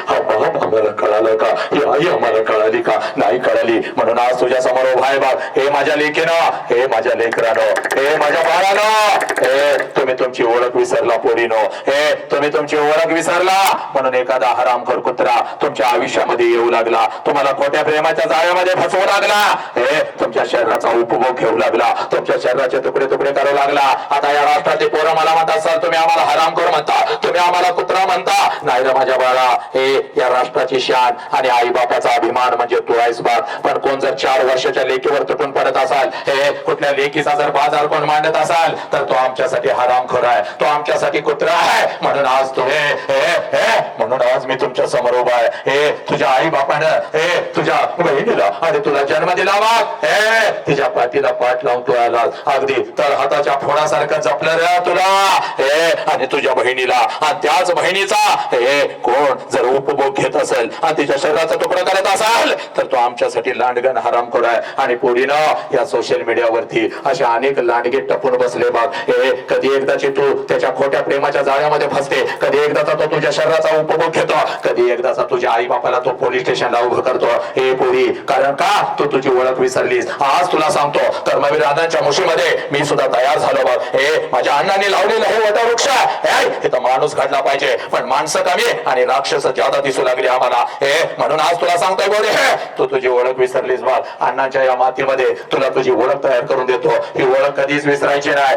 हा बाप आम्हाला कळालं का? ही आई आम्हाला कळाली का? नाही कळाली. म्हणून आज तुझ्या समोर उभा आहे बाप. हे माझ्या लेकीनं, हे माझ्या लेकरानं, हे माझ्या बाळानं, हे तुम्ही तुमची ओळख विसरला पोरीनो. हे तुम्ही तुमची ओळख विसरला म्हणून एखादा हरामखोर कुत्रा तुमच्या आयुष्यामध्ये येऊ लागला, तुम्हाला खोट्या प्रेमाच्या जाळ्यामध्ये फसवू लागला, हे तुमच्या शरीराचा उपभोग घेऊ लागला, तुमच्या शरीराचे तुकडे तुकडे करू लागला. आता या राष्ट्राचे पोरं मला म्हणतात सर तुम्ही आम्हाला हरामखोर म्हणता, तुम्ही आम्हाला कुत्रा म्हणता. नाही रे माझ्या बाळा, हे या राष्ट्राची शान आणि आई बापाचा अभिमान म्हणजे तू आहेस बाप. पण कोण जर 4 वर्षाच्या लेकीवर तुटून पडत असाल, हे कुठल्या लेकीचा जर बाजार कोण मांडत असाल तर तो आमच्यासाठी हरामखोर आहे, तो आमच्यासाठी कुत्रा आहे. म्हणून आज तू म्हणून आज मी तुमच्या समोर उभा आहे. हे तुझ्या आई बापानं, हे तुझ्या बहिणीला आणि तुला जन्म दिला बाप, हे तिच्या पाठीला पाठ लावून तू आलास. अगदी तर हाताच्या फोडासारखं जपलं रे तुला, हे आणि तुझ्या बहिणीला. आणि त्याच बहिणीचा हे कोण जर उपभोग घेत असेल आणि तिच्या शरीराचा तुकडा करत असाल तर तो आमच्यासाठी लांडगण हरामखोर आहे. आणि पोरीनं या सोशल मीडियावरती अशा अनेक लांडगे टपून बसले बाप. हे कधी एकदाची तू त्याच्या खोट्या प्रेमाच्या जाळ्यामध्ये फसते, कधी एकदाचा तो तुझ्या शरीराचा उपभोग घेतो, कधी एकदाचा तुझ्या आई बापाला तो पोलीस स्टेशनला उभं करतो. हे पोरी, कारण का तू तुझी ओळख विसरलीस. आज तुला सांगतो कर्मवीर अण्णांच्या मुशीमध्ये मी सुद्धा तयार झालो बघ. हे माझ्या अण्णांनी लावलेलं हे वटवृक्ष, हे तर माणूस घडला पाहिजे पण माणसं कमी आणि राक्षस ज्यादा दिसू लागले आम्हाला. हे म्हणून आज तुला सांगतोय बोले, तू तुझी ओळख विसरलीस बघ. अण्णांच्या या मातीमध्ये तुला तुझी ओळख तयार करून देतो. ही ओळख कधीच विसरायची नाही.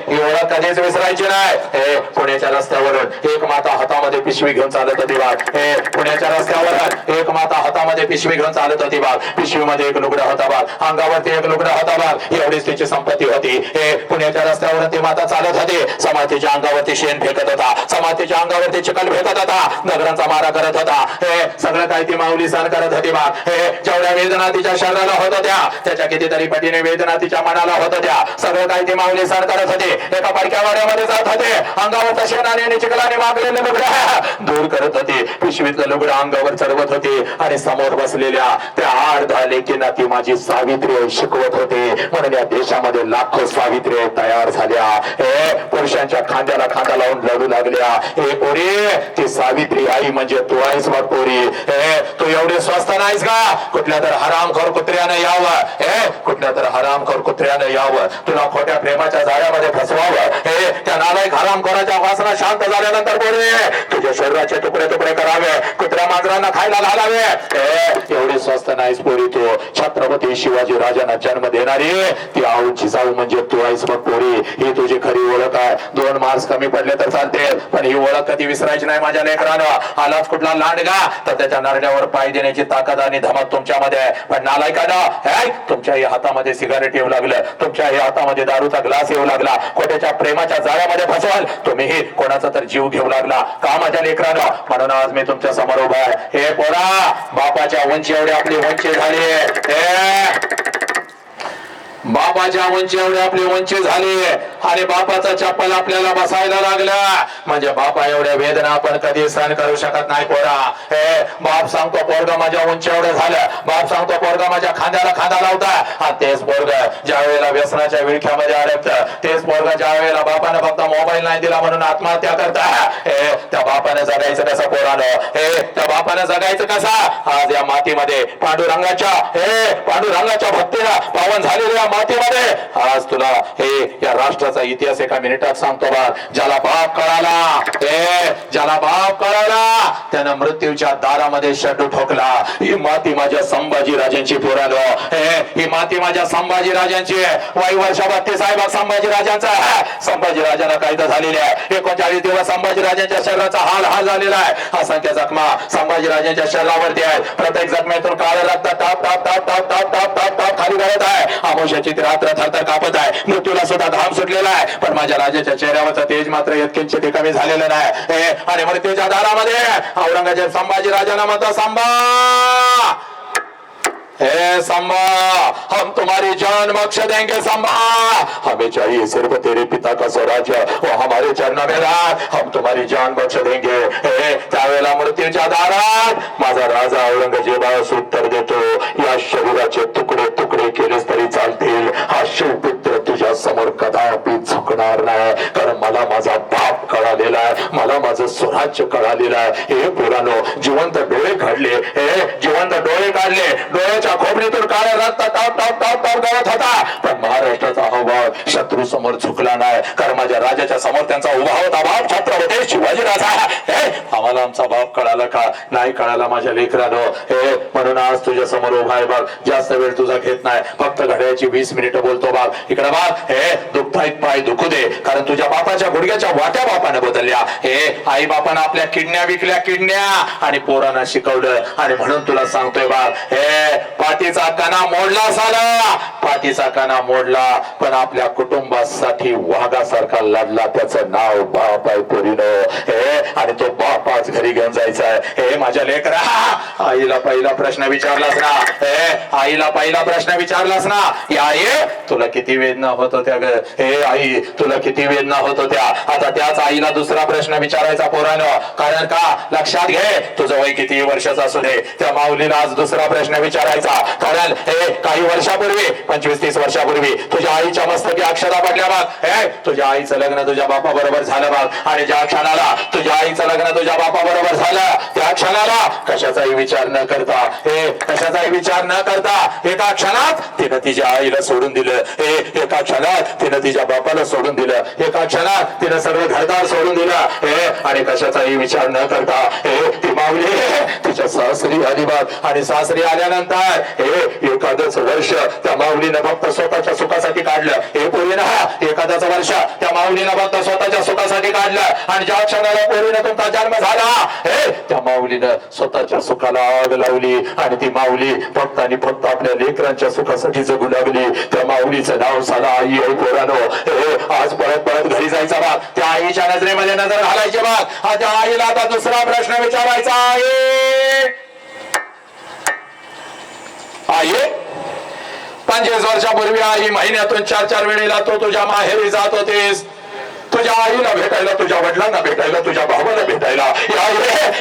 ही ओळख कधीच विसरायची नाही. हे पुण्याच्या रस्त्यावरून एक माता हातामध्ये पिशवी घेऊन चालत होती बाग. हे पुण्याच्या रस्त्यावर एक माता हातामध्ये पिशवी घेऊन चालत होती बाग. पिशवीमध्ये एक लुगडा होता बाग, अंगावरती एक लुगडा होता बाग. एवढीच तिची संपत्ती होती. हे पुण्याच्या रस्त्यावर ती माता चालत होती. समाधीच्या अंगावरती शेण फेकत होता, समाधीच्या अंगावरती चिखल फेकत होता, नगरांचा मारा करत होता. हे सगळं काही ती माऊली सहन करत होती बाग. हे जेवढ्या वेदना तिच्या शरीराला होत होत्या त्याच्या कितीतरी पटीने वेदना तिच्या मनाला होत होत्या. सगळं काही ती माऊली सहन करत होती. एका पडक्या वाड्यामध्ये जात होते, अंगावरचा शेणाने आणि चिखलाने मागलेलं लुगडं दूर करत होती. पिशवीतलं लुगडं अंगावर चढवत होती आणि समोर बसलेल्या त्या 8-10 लेकींना ती माझी सावित्री शिकवत होती. म्हणून या देशामध्ये लाखो सावित्री तयार झाल्या. हे पुरुषांच्या खांद्याला खांदा लावून लढू लागल्या. हे पोरी, ती सावित्री आई म्हणजे तू आहेस बघ पोरी. हे तू एवढे स्वस्त नाहीस का? कुठल्या तर हरामखोर कुत्र्यानं यावं, हे कुठल्या तर हरामखोर कुत्र्यानं यावं, तुला खोट्या प्रेमाच्या जाळ्यामध्ये फसवावं. हे त्या नालायक हरामखोराच्या वासना शांत झाल्यानंतर बोले तुझ्या शरीराचे तुकडे तुकडे करावे, कुत्र्या मांजरांना खायला घालावे. एवढे स्वस्त नाहीस पोरी तू. छत्रपती शिवाजी राजांना जन्म देणारी ती आऊची जाऊ म्हणजे तू आहेस बघ पोरी. ही तुझी खरी ओळख आहे. 2 मार्क्स कमी पडले तर चालते पण ही ओळख कधी विसरायची नाही माझ्या लेकरानं. आलाच कुठला लांडगा तर त्याच्या नरड्यावर पाय देण्याची ताकद आणि धमक तुमच्यामध्ये आहे, पण नालायकांनो, तुमच्याही हातामध्ये सिगारेट येऊ लागलं, तुमच्याही हातामध्ये दारूचा ग्लास येऊ लागला, खोट्याच्या प्रेमाच्या जाळ्यामध्ये फसवाल तुम्हीही कोणाचा तर जीव घेऊ लागला का माझ्या लेकरांनो? म्हणून आज मी तुमच्या समोर उभा आहे. हे पोरा, बापाच्या उंची एवढी आपली उंची झाली, बापाच्या उंची एवढी आपली उंची झाली आणि बापाचा चप्पल आपल्याला बसायला लागला म्हणजे बापा एवढ्या वेदना आपण कधी सहन करू शकत नाही पोरा. हे बाप सांगतो पोरगा माझ्या उंची एवढं झालं, बाप सांगतो पोरगा माझ्या खांद्याला खांदा लावता, आणि तेच पोरग ज्या वेळेला व्यसनाच्या विळख्यामध्ये अडकतं, तेच पोरगा ज्या वेळेला बापाने फक्त मोबाईल नाही दिला म्हणून आत्महत्या करता, हे त्या बापाने जगायचं कसं पोरानं? हे त्या बापाने जगायचं कसा? आज या मातीमध्ये पांडुरंगाच्या भक्तीला पावन झालेल्या मातीमध्ये आज तुला हे या राष्ट्राचा इतिहास एका मिनिटात सांगतो बा. ज्याला बाप कळाला त्यानं मृत्यूच्या दारामध्ये शटू ठोकला. ही माती माझ्या संभाजी राजांची पोरानो, ही माती माझ्या संभाजी राजांची. वाई वर्षा 32 साहेब संभाजी राजांचा. संभाजी राजांना कायदा झालेले आहे. 39 दिवस संभाजी राजांच्या शरीराचा हाल झालेला आहे. असंख्य जखमा संभाजी राजांच्या शरीरावरती आहेत. प्रत्येक जखमेतून काळं रक्त top top top top top top top top खाली गळत आहे. आमोशाची रात्र थरथर कापत आहे. मृत्यूला सुद्धा घाम सुटलेला आहे, पण माझ्या राजाच्या चेहऱ्यावरचं तेज मात्र इतकिंचित कमी झालेलं नाही. आणि मृत्यूच्या दारामध्ये औरंगजेब संभाजी राजांना म्हणतो, हे संभा, हम तुम्हारी जान बख्श देंगे संभा, हमें चाहिए सिर्फ तेरे पिता का स्वराज्य, वो हमारे चरणों में राज, हम तुम्हारी जान बख्श देंगे. त्यावेळेला मृत्यूच्या दारात माझा राजा औरंगजेबास उत्तर देतो, या शरीराचे तुकडे तुकडे केलेच तरी चालतील, हा शिवपुत्र तुझ्या समोर कदापि झुकणार नाही, कारण मला माझा बाप कळालेला आहे, मला माझं स्वराज्य कळालेलं आहे. हे पुरानो जिवंत डोळे काढले, जिवंत डोळे काढले, डोळ्याच्या खोबरीतून काळा रक्त टाप टाप टाप टाप गळत होता, पण महाराष्ट्राचा हावभाव शत्रू समोर झुकला नाही, कारण माझ्या राजाच्या समोर त्यांचा उभा होता बाप छत्रपती शिवाजी राजा. आम्हाला आमचा बाप कळाला का नाही कळाला माझ्या लेकरानो? म्हणून आज तुझ्या समोर उभा आहे बाप. जास्त वेळ तुझा घेत नाही, फक्त घड्याची 20 मिनिटं बोलतो बाप. इकडे बाप, दुखतायत पाय दुखू दे, कारण तुझ्या बापाच्या गुडघ्याच्या वाट्या बापाने बदलल्या. आई बापानं आपल्या किडण्या विकल्या, किडण्या, आणि पोरांना शिकवलं. आणि म्हणून तुला सांगतोय बाप, पाठीचा कणा मोडला साला, पाठीचा कणा मोडला, पण आपल्या कुटुंबासाठी वाघासारखा लढला. त्याचं नाव बाप आहे पोरीनो. आणि तो बाप आज घरी घेऊन जायचा आहे. माझ्या लेकरा, आईला पहिला प्रश्न विचारलास ना, आईला पहिला प्रश्न विचारलास ना, आई तुला किती वेदना होत होत्या ग? आई तुला किती वेदना होत होत्या? आता त्याच आईला दुसरा प्रश्न विचारायचा पोरानो. कारण का? लक्षात घे, तुझं वय किती वर्षाचं असू दे, त्या माऊलीला आज दुसरा प्रश्न विचारायचा. कारण काही वर्षापूर्वी, 25-30 वर्षापूर्वी तुझ्या आईच्या मस्तकी अक्षता पडल्या बघ. तुझ्या आईचं लग्न तुझ्या बापा बरोबर झालं बघ. आणि ज्या क्षणाला तुझ्या आईचं लग्न तुझ्या बापा बरोबर झालं, त्या क्षणाला कशाचाही विचार न करता, कशाचाही विचार न करता एका क्षणात तिनं तिच्या आईला सोडून दिलं. एका क्षणात तिनं तिच्या बापाला सोडून दिलं. एका क्षणात तिनं सगळं घरदार सोडून दिलं. आणि कशाचाही विचार न करता ती माऊली तिच्या सासरी आली बघ. आणि सासरी आल्यानंतर एखादच वर्ष त्या माऊलीनं फक्त स्वतःच्या सुखासाठी काढलं. पोरीनं एखादाच वर्ष त्या माऊलीनं फक्त स्वतःच्या सुखासाठी काढलं. आणि ज्या क्षणाला पोरीनं तुमचा जन्म झाला, त्या माऊलीनं स्वतःच्या सुखाला आग लावली. आणि ती माऊली फक्त आणि फक्त आपल्या लेकरांच्या सुखासाठी जगू लागली. त्या माऊलीचं नाव साला आई आहे पोरानो. आज परत परत घरी जायचा भाग, त्या आईच्या नजरेमध्ये नजर घालायची भाग. त्या आईला आता दुसरा प्रश्न विचारायचा आहे. आई 25 वर्षापूर्वी आई महिन्यातून 4-4 वेळेला तो तुझ्या माहेरी जात होतीस. तुझ्या आईला भेटायला, तुझ्या वडिलांना भेटायला, तुझ्या भावाला भेटायला.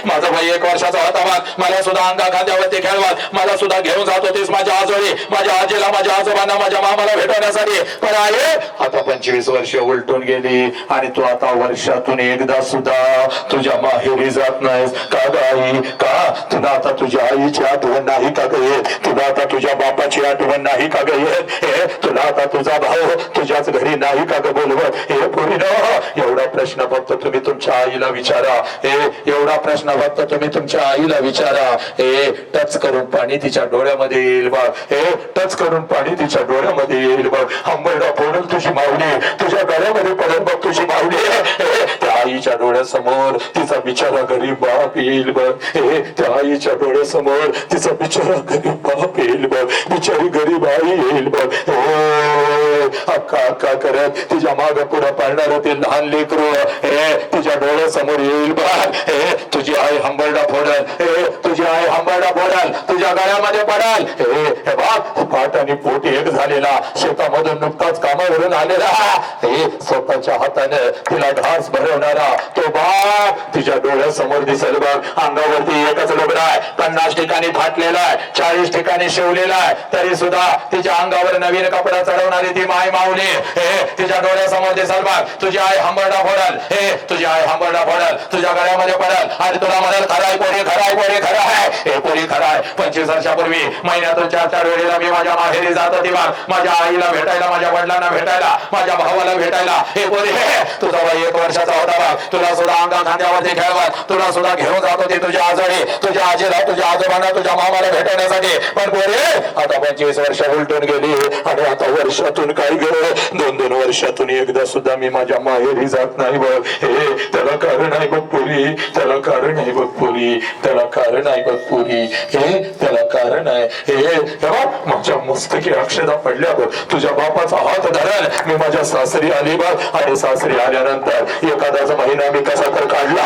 माझा भाई 1 वर्षाचा होता बघ. मला सुद्धा अंगा खांद्यावरती खेळवत मला सुद्धा घेऊन जात होतीस माझ्या आजोळी, माझ्या आजीला, माझ्या आजोबांना, माझ्या मामाला भेटवण्यासाठी. पण आहे आता 25 वर्ष उलटून गेली आणि तू आता वर्षातून एकदा सुद्धा तुझ्या माहेरी जात नाहीस का ग आई? का तुला आता तुझ्या आईची आठवण नाही का ग येत? तुला आता तुझ्या बापाची आठवण नाही का ग येत? तुला आता तुझा भाऊ तुझ्याच घरी नाही का ग बोलवत? पोरीनो, एवढा प्रश्न फक्त तुम्ही तुमच्या आईला विचारा. एवढा प्रश्न फक्त तुम्ही तुमच्या आईला विचारा. टच करून पाणी तिच्या डोळ्यामध्ये येईल बघ. टच करून पाणी तिच्या डोळ्यामध्ये येईल बघ. आंबरडा पडल तुझी माऊली, तुझ्या गळ्यामध्ये पडेल बघ तुझी माऊली. त्या आईच्या डोळ्यासमोर तिचा बिचारा गरीब बाप येईल बघ. त्या आईच्या डोळ्यासमोर तिचा बिचारा गरीब बाप येईल बघ. बिचारी गरीब आई येईल बघ. अक्का अक्का करत तिच्या माग पुढे पडणार ते लहान लेकरू तिच्या डोळ्यासमोर येईल बघ. तुझी आई हंबरडा फोडल. तुझी आई हंबरडा फोडल. तुझ्या गळ्यामध्ये पडाल. हे बघ पाठ आणि पोट एक झालेला शेतामधून नुकताच कामावरून आलेला स्वतःच्या हाताने तिला घास भरवणारा तो बाप तिच्या डोळ्यासमोर दिसेल बघ. अंगावरती एकच लुगडा आहे, 50 ठिकाणी फाटलेला आहे, 40 ठिकाणी शिवलेला आहे, तरी सुद्धा तिच्या अंगावर नवीन कपडा चढवणारी ती माय माऊली तिच्या डोळ्यासमोर दिसेल बघ. तुझी आई हंबरडा फोडल. तुझी आई हंबरडा फोडल. तुझ्या गळ्यामध्ये पडल आणि तुला म्हणाल खराय पोरी खराय पोरी खरं आहे. हे पोरी खराय. 25 वर्षापूर्वी महिन्यातून 4-4 वेळेला मी माझ्या माहेरी जात होती बघ. माझ्या आईला भेटायला, माझ्या वडिलांना भेटायला, माझ्या भावाला भेटायला. हे पोरी तुझा वय 1 वर्षाचा होता बघ. तुला सुद्धा अंगा खांद्यावरती खेळवत तुला सुद्धा घेऊन जात होती तुझ्या आजोळी, तुझ्या आजीला, तुझ्या आजोबांना, तुझ्या मामाला भेटवण्यासाठी. पण पोरी आता 25 वर्ष उलटून गेली आणि आता वर्षातून काय ग 2-2 वर्षातून एकदा सुद्धा मी माझ्या माहेरी जात नाही बघ. त्याला कारण आहे बघ पोरी. त्याला कारण आहे बघ पोरी. त्याला कारण आहे बघ पोरी. त्याला कारण आहे माझ्या मस्तकी अक्षदा पडल्या बघ. तुझ्या बापाचा हात धरल मी माझ्या सासरी आली बघ. आणि सासरी आल्यानंतर एखादाच महिना मी कसा तर काढला.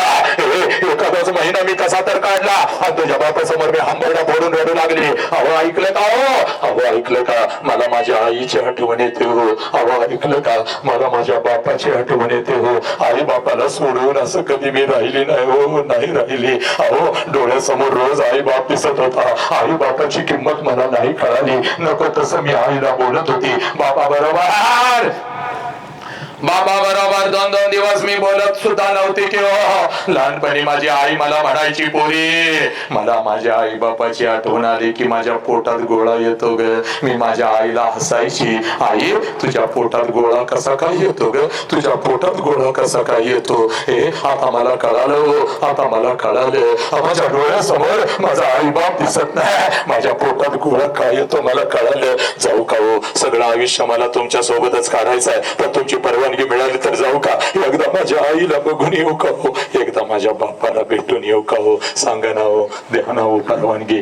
एखादाच महिना मी कसा तर काढला आणि तुझ्या बापासमोर मी हंबरडा फोडून रडू लागली. अहो ऐकलं का हो? अहो ऐकलं का? मला माझ्या आईची आठवण येते हो. अहो ऐकलं का? मला माझ्या बापाची आठवण येते हो. आई बापाला सोडून असं कधी मी राहिली नाही हो. नाही राहिली. अहो डोळ्यासमोर रोज आई बाप दिसत होता. आई बापाची किंमत मला नाही कळाली. नको तसं मी आईला बोलत होती. बाबा बरोबर, बाबा बरोबर 2-2 दिवस मी बोलत सुद्धा नव्हते की हो. लहानपणी माझी आई मला म्हणायची पोरी मला माझ्या आई बापाची आठवण आली की माझ्या पोटात गोळा येतो ग. मी माझ्या आईला हसायची. आई तुझ्या पोटात गोळा कसा काय येतो ग? तुझ्या पोटात गोळा कसा काय येतो? आता मला कळालं. आता मला कळालं. माझ्या डोळ्यासमोर माझा आई बाप दिसत नाही. माझ्या पोटात गोळा काय येतो मला कळालं. जाऊ का हो? सगळं आयुष्य मला तुमच्या सोबतच काढायचं आहे. पण तुमची परवानगी मिळाली तर जाऊ का? एकदा माझ्या आईला बघून येऊ का हो? एकदा माझ्या बापाला भेटून येऊ का हो? सांगा ना हो. द्या ना हो परवानगी.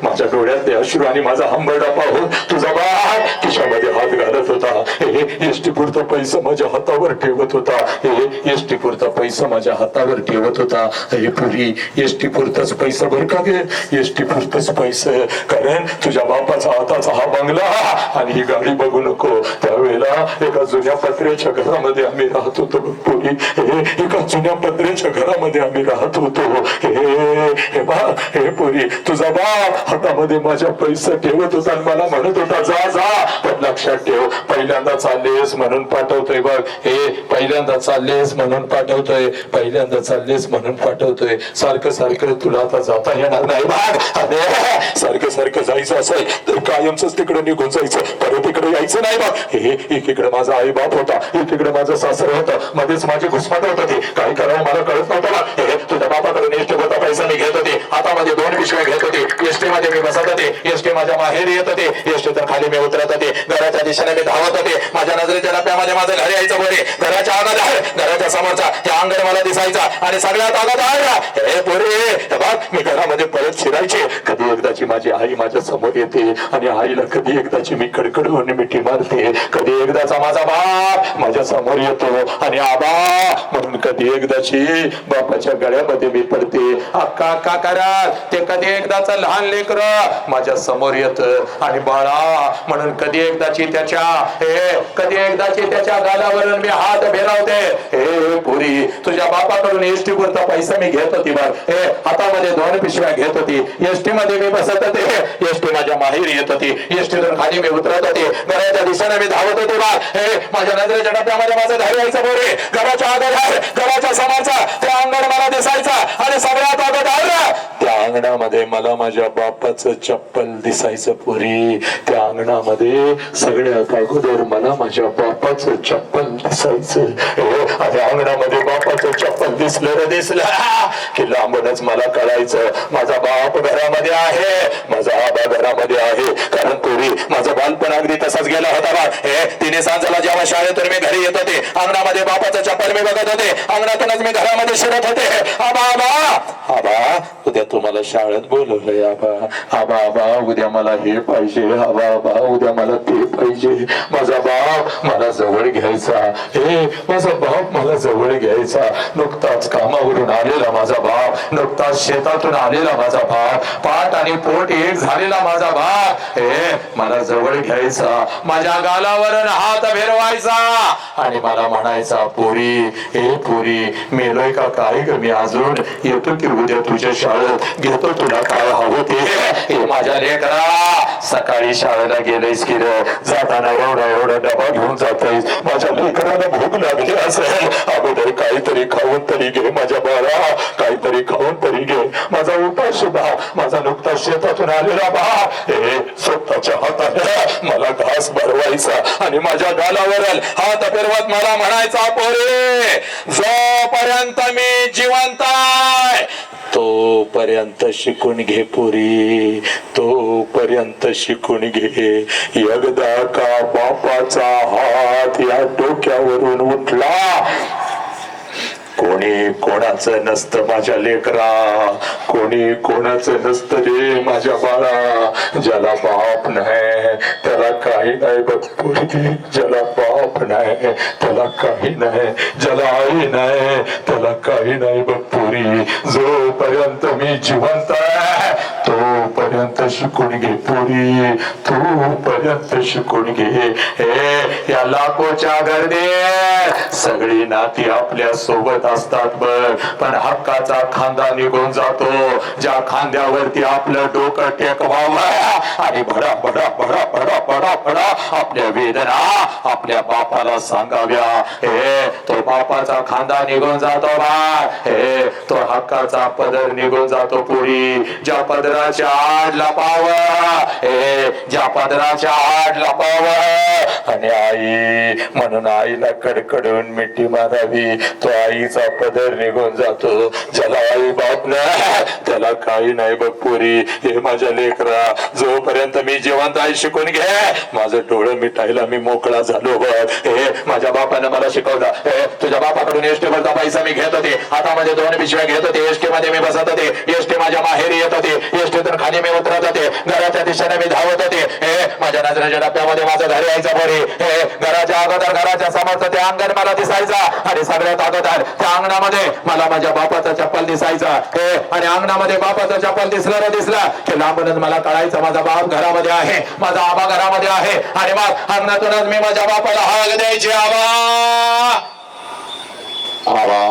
माझ्या डोळ्यात अश्रू आणि माझा हंबरडा पाहून तुझा बाप खिशामध्ये हात घालत होता. एसटी पुरता पैसा माझ्या हातावर ठेवत होता. एसटी पुरता पैसा माझ्या हातावर ठेवत होता. हे पुरी एसटी पुरताच पैसा बर का गे? एसटी पुरताच पैसे. कारण तुझ्या बापाचा हाताचा हा बंगला आणि ही गाडी बघू नको. त्यावेळेला एका जुन्या पत्र्याच्या घरामध्ये आम्ही राहत होतो पुरी. एका जुन्या पत्र्याच्या घरामध्ये आम्ही राहत होतो. हे पुरी तुझा बाप हातामध्ये माझ्या पैसा ठेवत होता आणि मला म्हणत होता जा जा. पण लक्षात ठेव पहिल्यांदा चाललेस म्हणून पाठवतोय बघ. पहिल्यांदा चाललेस म्हणून पाठवतोय. पहिल्यांदा चाललेस म्हणून पाठवतोय. सारखं सारखं तुला आता जाता येणार नाही बघ. अरे सारखं सारखं जायचं असेल तर कायमच तिकडे निघून जायचं. परत इकडे यायचं नाही बघ. एकीकडे माझा आई बाप होता, एकीकडे माझं सासर होतं, मध्येच माझी घुसमट होत होती. काय करावं मला कळत नव्हतं बघ. तुझ्या बापाकडून एसटी होता पैसा मी घेत होते. हातामध्ये 2 पिशव्या घेत होते. एसटी मध्ये मी बसत होते. एसटी माझ्या माहेरी येत होते. एसटी तर खाली मी उतरत होते. घराच्या दिशेने मी धावत होते. माझ्या नजरेच्या टप्प्यामध्ये माझं घर यायचं बरे. घराच्या अगोदर घराच्या समोरचा त्या अंगण मला दिसायचा आणि सगळ्यात अगोदर हे पोरे बघ मी घरामध्ये परत शिरायचे. कधी एकदाची माझी आई माझ्या समोर येते आणि आईला कधी एकदाची मी कडकडून मिठी मारते. कधी एकदाचा माझा बाप माझ्या समोर येतो आणि आबा म्हणून कधी एकदाची बापाच्या गळ्यामध्ये मी पडते. अक्का अक्का करत ते कधी एकदाच लहान लेकर माझ्या समोर येत आणि बाळा म्हणून कधी एकदाची त्याच्या गालावरून मी हात फेरवते. हे पुरी तुझ्या बापाकडून एसटी पुरता पैसा मी घेत होती बघ. हातामध्ये 2 पिशव्या घेत होती. एसटी मध्ये मी बसत होते. एसटी माझ्या माहेरी येत होती. एसटीतून खाली मी उतरत होते. घराच्या दिशेने मी धावत होते बघ. माझ्या नजरेच्या टप्प्यामध्ये माझं घर यायचं बोरे. घराच्या अगोदर घराच्या समोरचा त्या अंगण मला दिसायचा आणि सगळ्यात अगोदर त्या अंगणामध्ये मला माझ्या बापाचं चप्पल दिसायचं पुरी. त्या अंगणामध्ये सगळ्यात अगोदर मला माझ्या बापा बापाचं चप्पल दिसायचं आणि अंगणामध्ये बापाचं चप्पल दिसलं की लांबूनच मला कळायचं माझा बाप घरामध्ये आहे, माझा आबा घरामध्ये आहे. कारण पूर्वी माझं बालपण अगदी तसाच गेला होता बा. तिने सांजाला जेव्हा शाळेतून मी घरी येत होते, अंगणामध्ये बापाचं चप्पल मी बघत होते, अंगणातूनच मी घरामध्ये शिरत होते. आबा आबा आबा उद्या तुम्हाला शाळेत बोलवलंय. आबा आबा आबा उद्या मला हे पाहिजे, आबा आबा उद्या मला ते पाहिजे. माझा बाप मला जवळ घ्यायचा, माझा बाप मला जवळ घ्यायचा. नुकताच कामावरून आलेला माझा बाप, नुकताच शेतातून आलेला माझा बाप, पाठ आणि पोट एक झालेला माझा बाप मला जवळ घ्यायचा, माझ्या गालावरून हात फिरवायचा आणि मला म्हणायचा पोरी पोरी मेलोय का काय ग मी अजून येतो की उद्या तुझ्या शाळेत घेतो तुला काय हवं ते. माझ्या लेकरा सकाळी शाळेला गेलेस की रे, जाताना एवढा डबा घेऊन जातोयस. माझ्या लेकराला भूक लागली असेल, अगोदर काहीतरी खाऊन तरी घे माझ्या बाळा, काहीतरी खाऊन तरी घे. माझा उपाशी बा, माझा नुकताच शेतातून आलेला बा स्वतःच्या हाताने मला घास भरवायचा आणि माझ्या गालावर हात फिरवत मला म्हणायचा पोरे जोपर्यंत मी जिवंत आहे तोपर्यंत शिकून घे पुरी, तोपर्यंत शिकून घे. एकदा का बापाचा हात या डोक्यावरून उठला, कोणी कोणाचं नसतं माझ्या लेकरा, कोणी कोणाचं नसतं रे माझ्या बाळा. ज्याला बाप नाही त्याला काही नाही बघ पोरी, ज्याला बाप नाही त्याला काही नाही, ज्याला आई नाही त्याला काही नाही बघ पोरी. जोपर्यंत मी जिवंत आहे तोपर्यंत शिकून घे पोरी, तोपर्यंत शिकून घे. या लाखोच्या गर्दीत सगळी नाती आपल्या सोबत असतात बघ, पण हक्काचा खांदा निघून जातो ज्या खांद्यावरती आपलं डोकं टेकवावं आणि भडा भडा भडा भडा भडा भडा आपल्या वेदना आपल्या बापाला सांगाव्या. तो बापाचा खांदा निघून जातो बा, तो हक्काचा पदर निघून जातो पुरी. ज्या पदराच्या आड लपावं, ज्या पदराच्या आड लपावं आणि आई म्हणून आईला कडकडून मिठी मारावी. तो आईचा पदर निघून जातो. ज्याला आई बाप नाही त्याला काही नाही बघ पुरी. हे माझ्या लेकरा जोपर्यंत मी जिवंत आहे शिकून घे. माझं डोळं मिटायला मी मोकळा झालो बघ. माझ्या बापानं मला शिकवलं, तुझ्या बापाकडून एसटी वरचा पैसा मी घेत होते, हातामध्ये 2 पिशव्या घेत होते, एसटी मध्ये मी बसत होते, एसटी माझ्या माहेरी येत होते, एसटीतून खाली मी उतरत होते, घराच्या दिशेने मी धावत होते. माझ्या नजरेच्या डब्यामध्ये माझं घर यायचं पोरी. घराच्या अगोदर घराच्या समोरचं ते अंगण मला दिसायचा आणि सगळ्यात अगोदर त्या अंगणामध्ये मला माझ्या बापाचा चप्पल दिसायचा. आणि अंगणामध्ये बापाचा चप्पल दिसला की लांबूनच मला कळायचं माझा बाप घरामध्ये आहे, माझा आबा घरामध्ये आहे. आणि मग अंगणातूनच मी माझ्या बापाला हाक द्यायची, आबा आबा.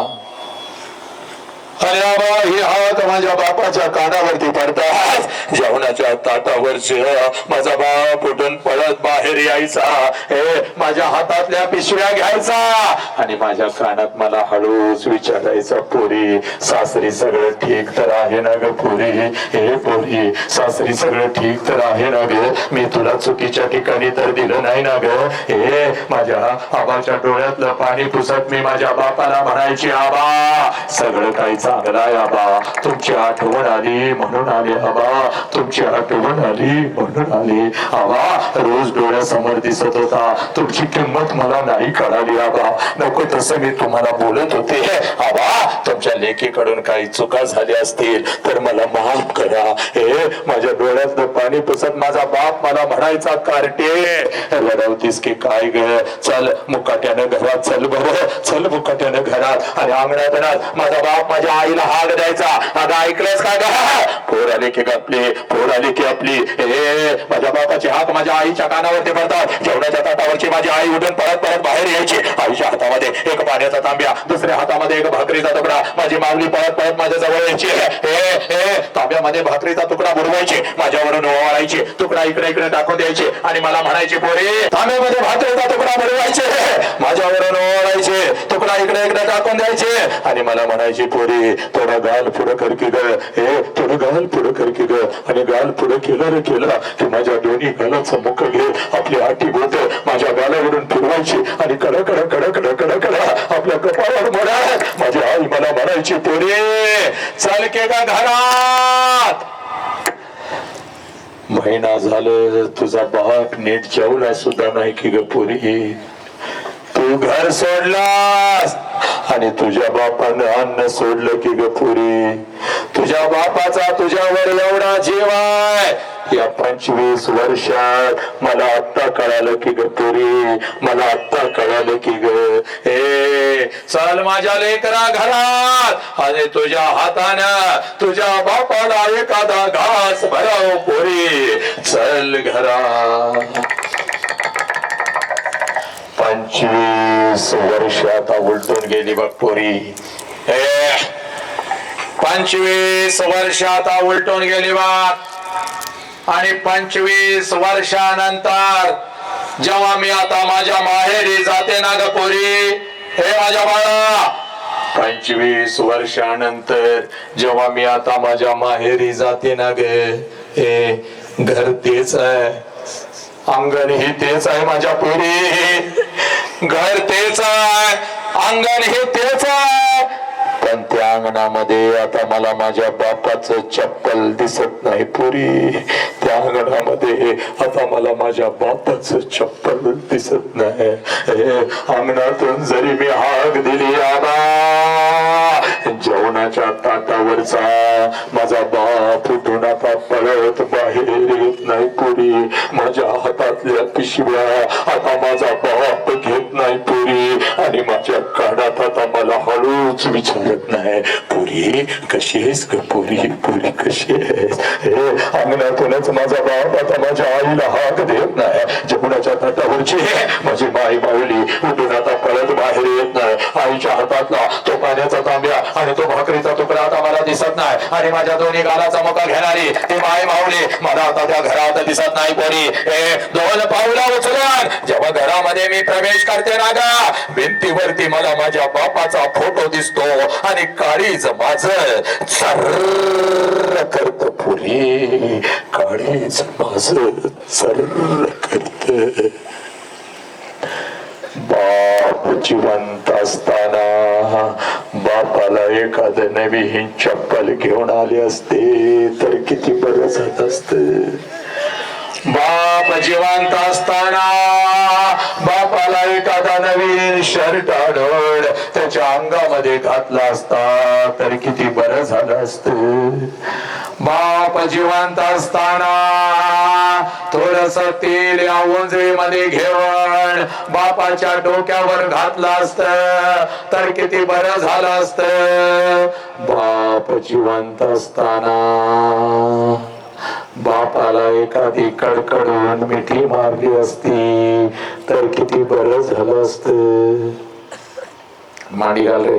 अरे आबा हे हात माझ्या बापाच्या कानावरती पडतात. जेवणाच्या ताटावरचे माझा बाप उठून पळत बाहेर यायचा, माझ्या हातातल्या पिशव्या घ्यायचा आणि माझ्या कानात मला हळूच विचारायचा, पोरी सासरी सगळं ठीक तर आहे ना ग पोरी? हे पोरी सासरी सगळं ठीक तर आहे ना ग? मी तुला चुकीच्या ठिकाणी तर दिलं नाही ना ग? माझ्या आबाच्या डोळ्यातलं पाणी पुसत मी माझ्या बापाला म्हणायची, आबा सगळं काही चांगला आहे आबा, तुमची आठवण आली म्हणून आले आबा, तुमची आठवण आली म्हणून आली आबा. रोज डोळ्यासमोर दिसत होता, तुमची किंमत मला नाही कळाली आबा. नको तसं मी तुम्हाला बोलत होते आबा. तुमच्या लेकीकडून काही चुका झाल्या असतील तर मला माफ करा. माझ्या डोळ्यातलं पाणी पुसत माझा बाप मला म्हणायचा, कार्टे रडवतीस की काय ग? चल मुकाट्यानं घरात, चल बरं, चल मुकाट्यानं घरात. आणि अंगणात माझा बाप माझ्या आईला हाक द्यायचा, अगं ऐकलंस का ग? पोर आली की आपली, पोर आली की आपली. माझ्या बापाची हाक माझ्या आईच्या कानावरती पडतात. जेवणाच्या ताटावरची माझी आई उठून परत परत बाहेर यायची. आईच्या हातामध्ये एक पाण्याचा तांब्या, दुसऱ्या हातामध्ये एक भाकरीचा तुकडा. माझी माऊली परत परत माझ्या जवळ यायची. तांब्यामध्ये भाकरीचा तुकडा बुडवायची, माझ्यावरून ओवाळायची, तुकडा इकडे इकडे टाकून द्यायची आणि मला म्हणायची, पोरी तांब्यामध्ये भाकरीचा तुकडा बुडवायचे, माझ्यावरून ओवाळायचे, तुकडा इकडे इकडे टाकून द्यायचे आणि मला म्हणायची पोरी थोडा गाल पुढं कर की ग, हे थोडं गाल पुढं कर की ग. आणि गाल पुढं केलं रे केलं की माझ्या दोन्ही गालाचं मुख घे आपली आठी बोट माझ्या गालावरून फिरवायची आणि कड कड कड कड कड कड आपल्या कपाळावर मोडा. माझी आई मला म्हणायची पोरी चल के का घरात. महिना झालं तुझा बाप नीट जेवला सुद्धा नाही की ग पोरी. तू घर सोडलास आणि तुझ्या बापानं अन्न सोडलं की ग पोरी. तुझ्या बापाचा तुझ्यावर एवढा जीव आहे. या 25 वर्षात मला आत्ता कळालं की ग पोरी, मला आत्ता कळालं की ग. ए चल माझ्या लेकरा घरात आणि तुझ्या हातानं तुझ्या बापाला एखादा घास भराव पोरी. चल घरात. 25 वर्ष आता उलटून गेली बघ पोरी. 25 वर्ष आता उलटून गेली बघ. आणि 25 वर्षानंतर जेव्हा मी आता माझ्या माहेरी जाते ना ग पोरी, हे माझ्या बाळा, 25 वर्षानंतर जेव्हा मी आता माझ्या माहेरी जाते ना ग, हे घर तेच आहे, अंगण हे तेच आहे माझ्या पोरी. घर तेच आहे, अंगण हे तेच आहे, पण त्या अंगणामध्ये आता मला माझ्या बापाचं चप्पल दिसत नाही पोरी. त्या अंगणामध्ये आता मला माझ्या बापाचं चप्पल दिसत नाही. अंगणातून जरी मी हाक दिली आबा, जेवणाच्या ताटावरचा माझा बाप उठून आता पळत बाहेर येत नाही पोरी. माझ्या हातातल्या पिशव्या आता माझा बाप घेत नाही पोरी. आणि माझ्या कानात आता मला हळूच विचारत नाही पोरी कशी आहेस ग पोरी, पोरी कशी आहेस. अंगणातूनच माझा बाप आता माझ्या आईला हाक देत नाही. जेवणाच्या ताटावरची माझी माई माऊली उठून आता पळत बाहेर येत नाही. आईच्या हातातला तो पाण्याचा तांब्या आणि तो भाकरीचा तुकडा आता मला दिसत नाही. आणि माझ्या दोन्ही गालाचा मुका घेणारी ती माई माऊली मला आता त्या घरात दिसत नाही पोरी. 2 पावलं उचलून जेव्हा घरामध्ये मी प्रवेश करते ना गा, भिंतीवरती मला माझ्या बापाचा फोटो दिसतो आणि काळीज माझ सर्र करत पुरी. काळीज माझ सर्र करत. बाप जिवंत असताना बापाला एखाद नवीन चप्पल घेऊन आले असते तर किती बरं झालं असत. बाप जिवंत असताना बापाला एखादा नवीन शर्ट आणून त्याच्या अंगामध्ये घातला असता तर किती बरं झालं असत. बाप जिवंत असताना थोडस तेल या ओंजळीमध्ये घेऊन बापाच्या डोक्यावर घातलं असत तर किती बरं झालं असत. बाप जिवंत असताना बापाला एखादी कडकडून मिठी मारली असती तर किती बरं झालं असत. मांडी घाल रे.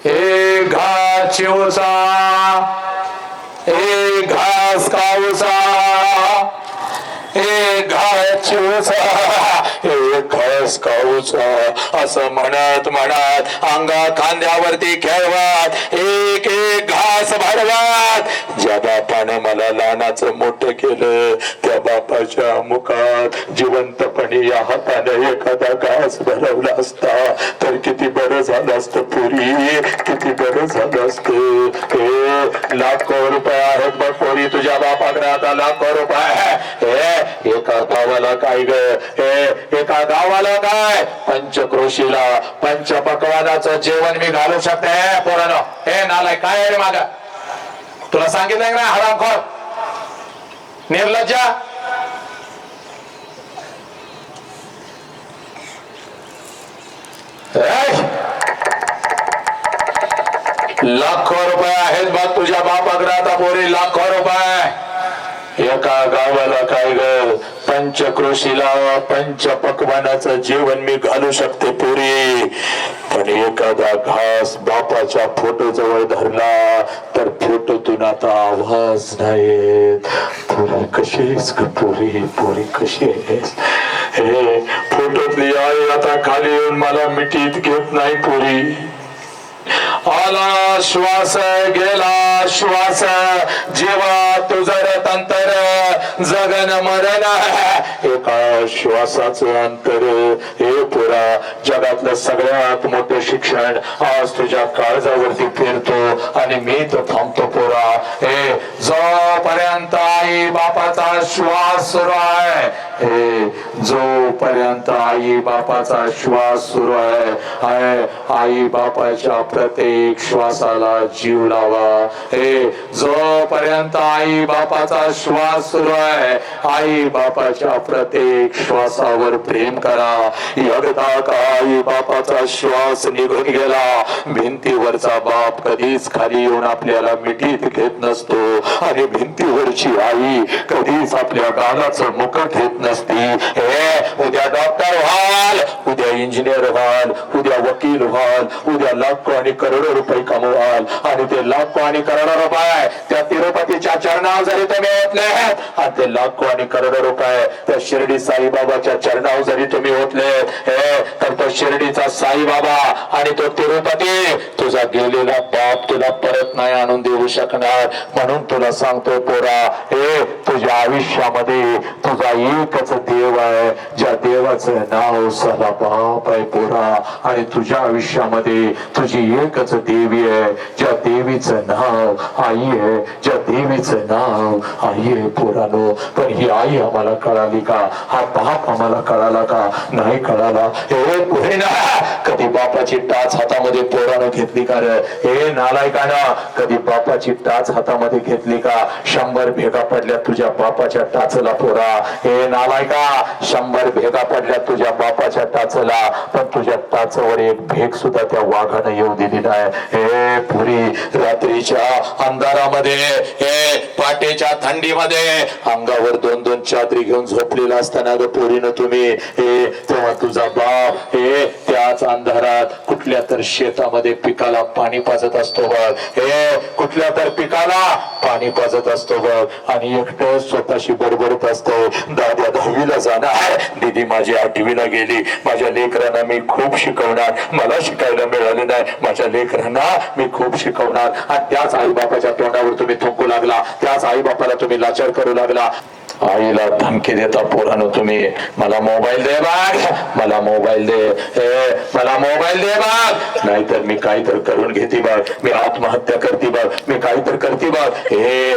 ए घास चिवचा, ए घास काऊचा, ए घास चिवचा, ए घास काऊचा असं म्हणत म्हणत अंगा खांद्यावरती खेळवत एक एक घास भरवत ज्या बापानं मला लहानाचं मोठं केलं त्या बापाच्या मुखात जिवंतपणे या हाताने एखादा घास भरवला असता तर किती बरं झालं असतं पोरी, किती बरं झालं असतं. हे लाखो रुपये आहेत बघ पोरी तुझ्या बापाकडे आता लाखो रुपये. एका गावाला काय ग, एका गावाला काय पंचक्रोशीला पंचपक्वानाचं जेवण मी घालू शकते पोरानो. हे नालाय काय रे मागा तुला सांगितलं ना हरामखोर निर्लज्जा. लाखो रुपये आहेत बघ तुझ्या बापाकडे आता पोरी लाखो रुपये. एका गावाला काय ग पंचक्रोशीला पंचपक्वानाचं जेवण मी घालू शकते पोरी, पण एखादा घास बापाच्या फोटो जवळ धरला तर फोटोतून आता आवाज नाही. पोरी कशी आहेस ग पोरी, पोरी कशी आहेस. हे फोटोतली आई आई आता खाली येऊन मला मिठीत घेत नाही पुरी. आला श्वास गेला श्वास, जेव्हा तुझर तंतर जगन मरण, एका श्वासाचं अंतर. हे पुरा जगातलं सगळ्यात मोठं शिक्षण आज तुझ्या काळजावरती फिरतो आणि मी तर थांबतो पोरा. हे जोपर्यंत आई बापाचा श्वास सुरू आहे, हे जोपर्यंत आई बापाचा श्वास सुरू आहे, आई बापाच्या प्रत्येक श्वासाला जीव लावा. हे जोपर्यंत आई बापाचा श्वास सुरू आहे, आई बापाच्या प्रत्येक श्वासावर प्रेम करा. एकदा का आई बापाचा श्वास निघून गेला, भिंतीवरचा बाप कधीच खाली येऊन आपल्याला मिठीत घेत नसतो आणि भिंतीवरची आई कधीच आपल्या गालाचं मुकुट घेत नसती. हे उद्या डॉक्टर व्हाल, उद्या इंजिनियर व्हाल, उद्या वकील व्हाल, उद्या लाखो आणि करोडो रुपये कमवाल आणि ते लाखो आणि करोडो रुपये त्या तिरुपतीच्या चरणावर जरी तुम्ही ओतले आणि ते लाखो आणि करोडो रुपये त्या शिर्डी साईबाबाच्या चरणावर जरी तुम्ही ओतले, तर तो शिर्डीचा साईबाबा आणि तो तिरुपती तुझा गेलेला बाप तुला परत नाही आणून देऊ शकणार. म्हणून तुला सांगतो पोरा, हे तुझ्या आयुष्यामध्ये तुझा एकच देव आहे, ज्या देवाचं नाव साला बाप आहे पोरा. आणि तुझ्या आयुष्यामध्ये तुझी एकच देवी आहे, ज्या देवीचं नाव आई आहे, ज्या देवीचं नाव आई आहे पोरानो. पण ही आई आम्हाला कळाली का? हा बाप आम्हाला कळाला का? नाही कळाला. हे पुढे ना कधी बापाची टाच हातामध्ये पोरानं घेतली का रे? हे नालायकानं कधी बापाची टाच हातामध्ये घेतली का? 100 भेगा पडल्या तुझ्या बापाच्या टाचला पोरा. हे नालायका 100 भेगा पडल्या तुझ्या बापाच्या टाचला, पण तुझ्या टाचवर एक भेग सुद्धा त्या वाघानं येऊ दिली नाही. हे पुरी रात्रीच्या अंधारामध्ये, हे पाटेच्या थंडीमध्ये अंगावर 2-2 चादरी घेऊन झोपलेला असताना ग पोरीनं तुम्ही, हे तेव्हा तुझा बाप हे त्याच अंधारात कुठल्या तर शेतामध्ये पिकाला पाणी पाजत असतो बघ. हे कुठल्या तर पिकाला पाणी पाजत असतो बघ आणि एकटं स्वतःशी बडबडत असतो, दाद्या 10वीला जाणार, दीदी माझी 8वीला गेली, माझ्या लेकरांना मी खूप शिकवणार, मला शिकायला मिळाले नाही, माझ्या लेकरांना मी खूप शिकवणार. आणि त्याच आई बापाच्या तोंडावर तुम्ही थुंकू लागला, त्याच आई बापाला तुम्ही लाचार करू लागला. आईला धमकी देता पोरानो तुम्ही, मला मोबाईल दे बघ, मला मोबाईल दे, मला मोबाईल दे बघ, नाहीतर मी काहीतरी करून घेते बघ, मी आत्महत्या करते बघ, मी काहीतरी करते बघ. हे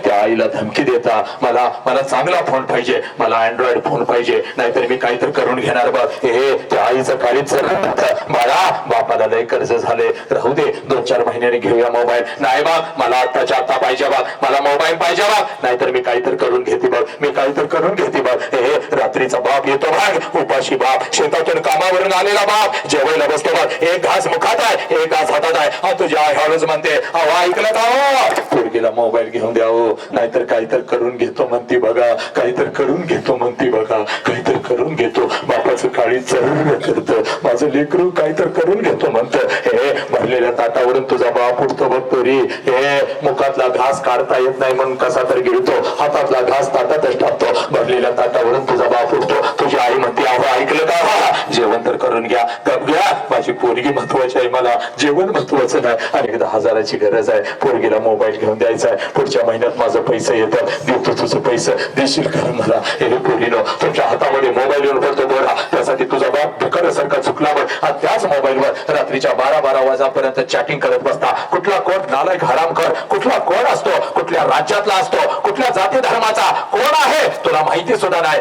त्या आईला धमकी देता, मला चांगला फोन पाहिजे, मला अँड्रॉइड फोन पाहिजे, नाहीतर मी काहीतरी करून घेणार बघ. हे त्या आईचं काळीच बाळा, बापाला लय कर्ज झाले, राहू दे 2-4 महिन्याने घेऊया मोबाईल. नाही बघ, मला आत्ताच्या आता पाहिजे बघ, मला मोबाईल पाहिजे बघ, नाहीतर मी काहीतरी करून घेते, मी काहीतरी करून घेते बघ. हे रात्रीचा बाप येतो बघ, उपाशी बाप, शेतातून कामावरून आलेला बाप जेवायला बसतो बघ, एक घास मुखात आहे, एक घास हातात आहे, तुझ्या हळूच म्हणते अहो ऐकलं का? पोरगीला मोबाईल घेऊन द्यावं, नाहीतर काहीतरी करून घेतो म्हणती बघा, काहीतरी करून घेतो म्हणती बघा, काहीतरी करून घेतो. बापाचं काळी चरण करतं, माझं लेकरू काहीतरी करून घेतो म्हणतं. हे भरलेल्या ताटावरून तुझा बाप उठतो बघ तरी, हे मुखातला घास काढता येत नाही म्हणून कसा तर गिळतो, हातातला घास ताटातच टाकतो. भरलेल्या ताटावरून तुझा बाप उठतो, तुझी आई म्हणते अहो ऐकलं का? जेवण तर करून घ्या, गप घ्या, माझी पोरगी महत्वाची आहे, मला जेवण महत्वाचं नाही. आणि 10,000ची गरज आहे, पोरगीला मोबाईल घेऊन द्यायचा आहे, पुढच्या महिन्यात माझं पैसे येतात, देतो तुझं पैसे, देशील का मला? हे पोरीनो तुमच्या हातामध्ये मोबाईल येऊन पडतो बोला, त्यासाठी तुझा बाप भिकाऱ्यासारखा चुकला बघ. आणि त्याच मोबाईलवर रात्रीच्या 12-12 वाजेपर्यंत चॅटिंग करत बसता. कुठला कोण नालायक हरामखोर, कुठला कोण असतो, कुठल्या राज्यातला असतो, कुठल्या जाती धर्माचा कोण आहे तुला माहिती सुद्धा नाही.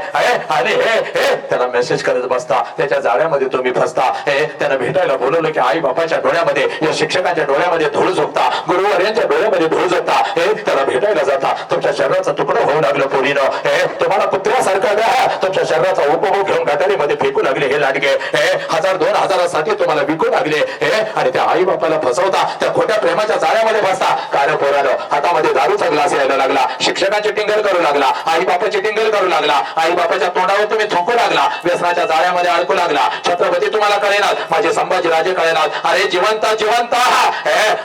आणि हे त्याला मेसेज करत बसता, त्याच्या जाळ्यामध्ये तुम्ही फसता. हे त्याला भेटायला बोलवलं की आई बापाच्या डोळ्यामध्ये, या शिक्षकांच्या डोळ्यामध्ये धूळ झोपता, गुरुवार्यांच्या डोळ्यामध्ये धूळ झोपता. हे त्याला भेटायला जाता, तुमच्या शरीराचा तुकडं होऊ लागलं पोरीनं. हे तुम्हाला कुत्र्यासारखं तुमच्या शरीराचा उपभोग घेऊन गटारीमध्ये फेकू लागले हे लाडके. हे 1,000-2,000साठी तुम्हाला विकू लागले. हे आणि त्या आई बापाला फसवता, त्या खोट्या प्रेमाच्या जाळ्यामध्ये फसता. कारण पोरानं हातामध्ये दारूचा ग्लास यायला लागला, शिक्षकांची टिंगल करू लागला, आई बापाची टिंगल करू लागला, आई बापाच्या तोंडावर तुम्ही थुंकू लागला. व्यसनाच्या जाळ्यामध्ये अडकू लागला. छत्रपती तुम्हाला कळेनात, माझे संभाजीराजे कळेनात. अरे जिवंत जिवंत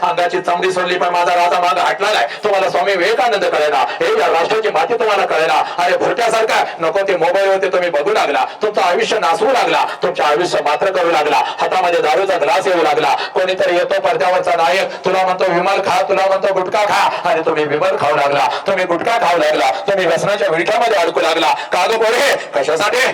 अंगाची चमडी सोडली पण माझा राजा माग हटला नाही. तुम्हाला स्वामी विवेकानंद कळेना, हे या राष्ट्राची माती तुम्हाला कळेना. अरे भुरट्यासारखा नको ते मोबाईल होते तुम्ही बघू लागला. तुमचं आयुष्य नासवू लागला, तुमचं आयुष्य मात्र करू लागला. हातामध्ये दारूचा ग्लास येऊ लागला. कोणीतरी येतो पडद्यावरचा नायक, तुला म्हणतो विमल खा, तुला म्हणतो गुटखा खा. आणि तुम्ही विमल खाऊ लागला, तुम्ही गुटखा खाऊ लागला, तुम्ही व्यसनाच्या विळख्यामध्ये अडकू लागला. का ग पोरे, कशासाठी?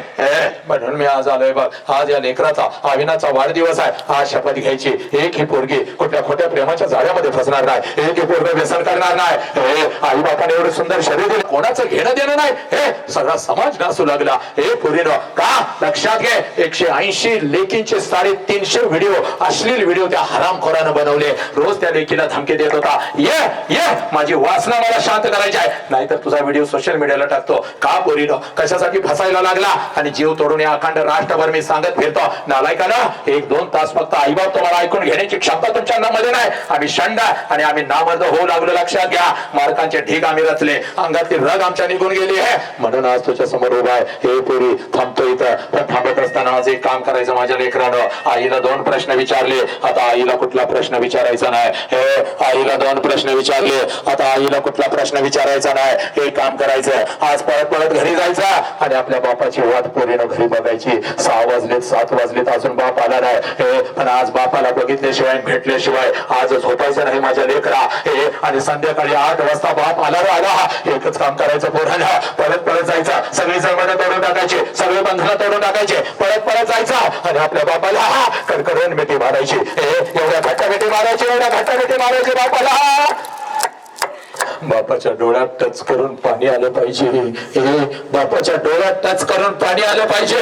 म्हणून मी आज आलोय बघ. आज या लेकराचा आविनाचा वाढदिवस आहे. आज शपथ घ्यायची, एक ही पोरगी कुठल्या खोट्या प्रेमाच्या जाळ्यामध्ये फसणार नाही, एक ही पोरग व्यसन करणार नाही. आई बापाने एवढं सुंदर शरीर दिलं, कोणाचं घेणं देणं नाही. हे सगळा समाज नासू लागला. हे पोरीनो का लक्षात घे, 180 लेकींचे 350 व्हिडिओ, अश्लील व्हिडिओ त्या हरामखोरानं बनवले. रोज त्या लेकीला धमकी देत होता, ये ये माझी वासना मला शांत करायची आहे, नाहीतर तुझा व्हिडिओ सोशल मीडियाला टाकतो. का पोरीनो कशासाठी फसायला लागला? आणि जीव तोडून या अखंड राष्ट्रभर मी सांगत फिरतो, नालायकाला 1-2 तास फक्त आईबाप तुम्हाला ऐकून घेण्याची क्षमता तुमच्या मध्ये नाही. आम्ही शंड आणि आम्ही नामर्द होऊ लागलो. लक्षात घ्या, मार्कांचे ढीग आम्ही रचले, अंगातली रग आमच्या निघून गेली आहे. म्हणून आज तुझ्या समोर उभा आहे. हे पोरी थांबतो इथं, पण थांबत असताना आज एक काम करायचं माझ्या लेकरानं. आईला 2 प्रश्न विचारले, आता आईला कुठला प्रश्न विचारायचा नाही. हे आईला 2 प्रश्न विचारले, आता आईला कुठला प्रश्न विचारायचा नाही. हे काम करायचं, आज परत परत घरी जायचं आणि आपल्या बापाची वाट पोरीनं घरी बघायची. 6 वाजलेत 7 वाजलेत अजून बाप आला नाही. हे पण आज बापाला बघितल्याशिवाय भेटल्याशिवाय आज झोपायचं नाही माझ्या लेकरा. हे आणि संध्याकाळी 8 वाजता बाप आला एकच काम करायचं पोरांना, परत परत जायचं, सगळी जळमडं तोडून टाकायची, सगळे बंधनं तोडून टाकायचे, परत परत जायचं आणि आपल्या बापाला कडकडून मिठी मारायची. एवढ्या घट्ट मिठी मारायची, एवढ्या घट्ट मिठी मारायची बापाला. बापाच्या डोळ्यात टच करून पाणी आलं पाहिजे. बापाच्या डोळ्यात टच करून पाणी आलं पाहिजे.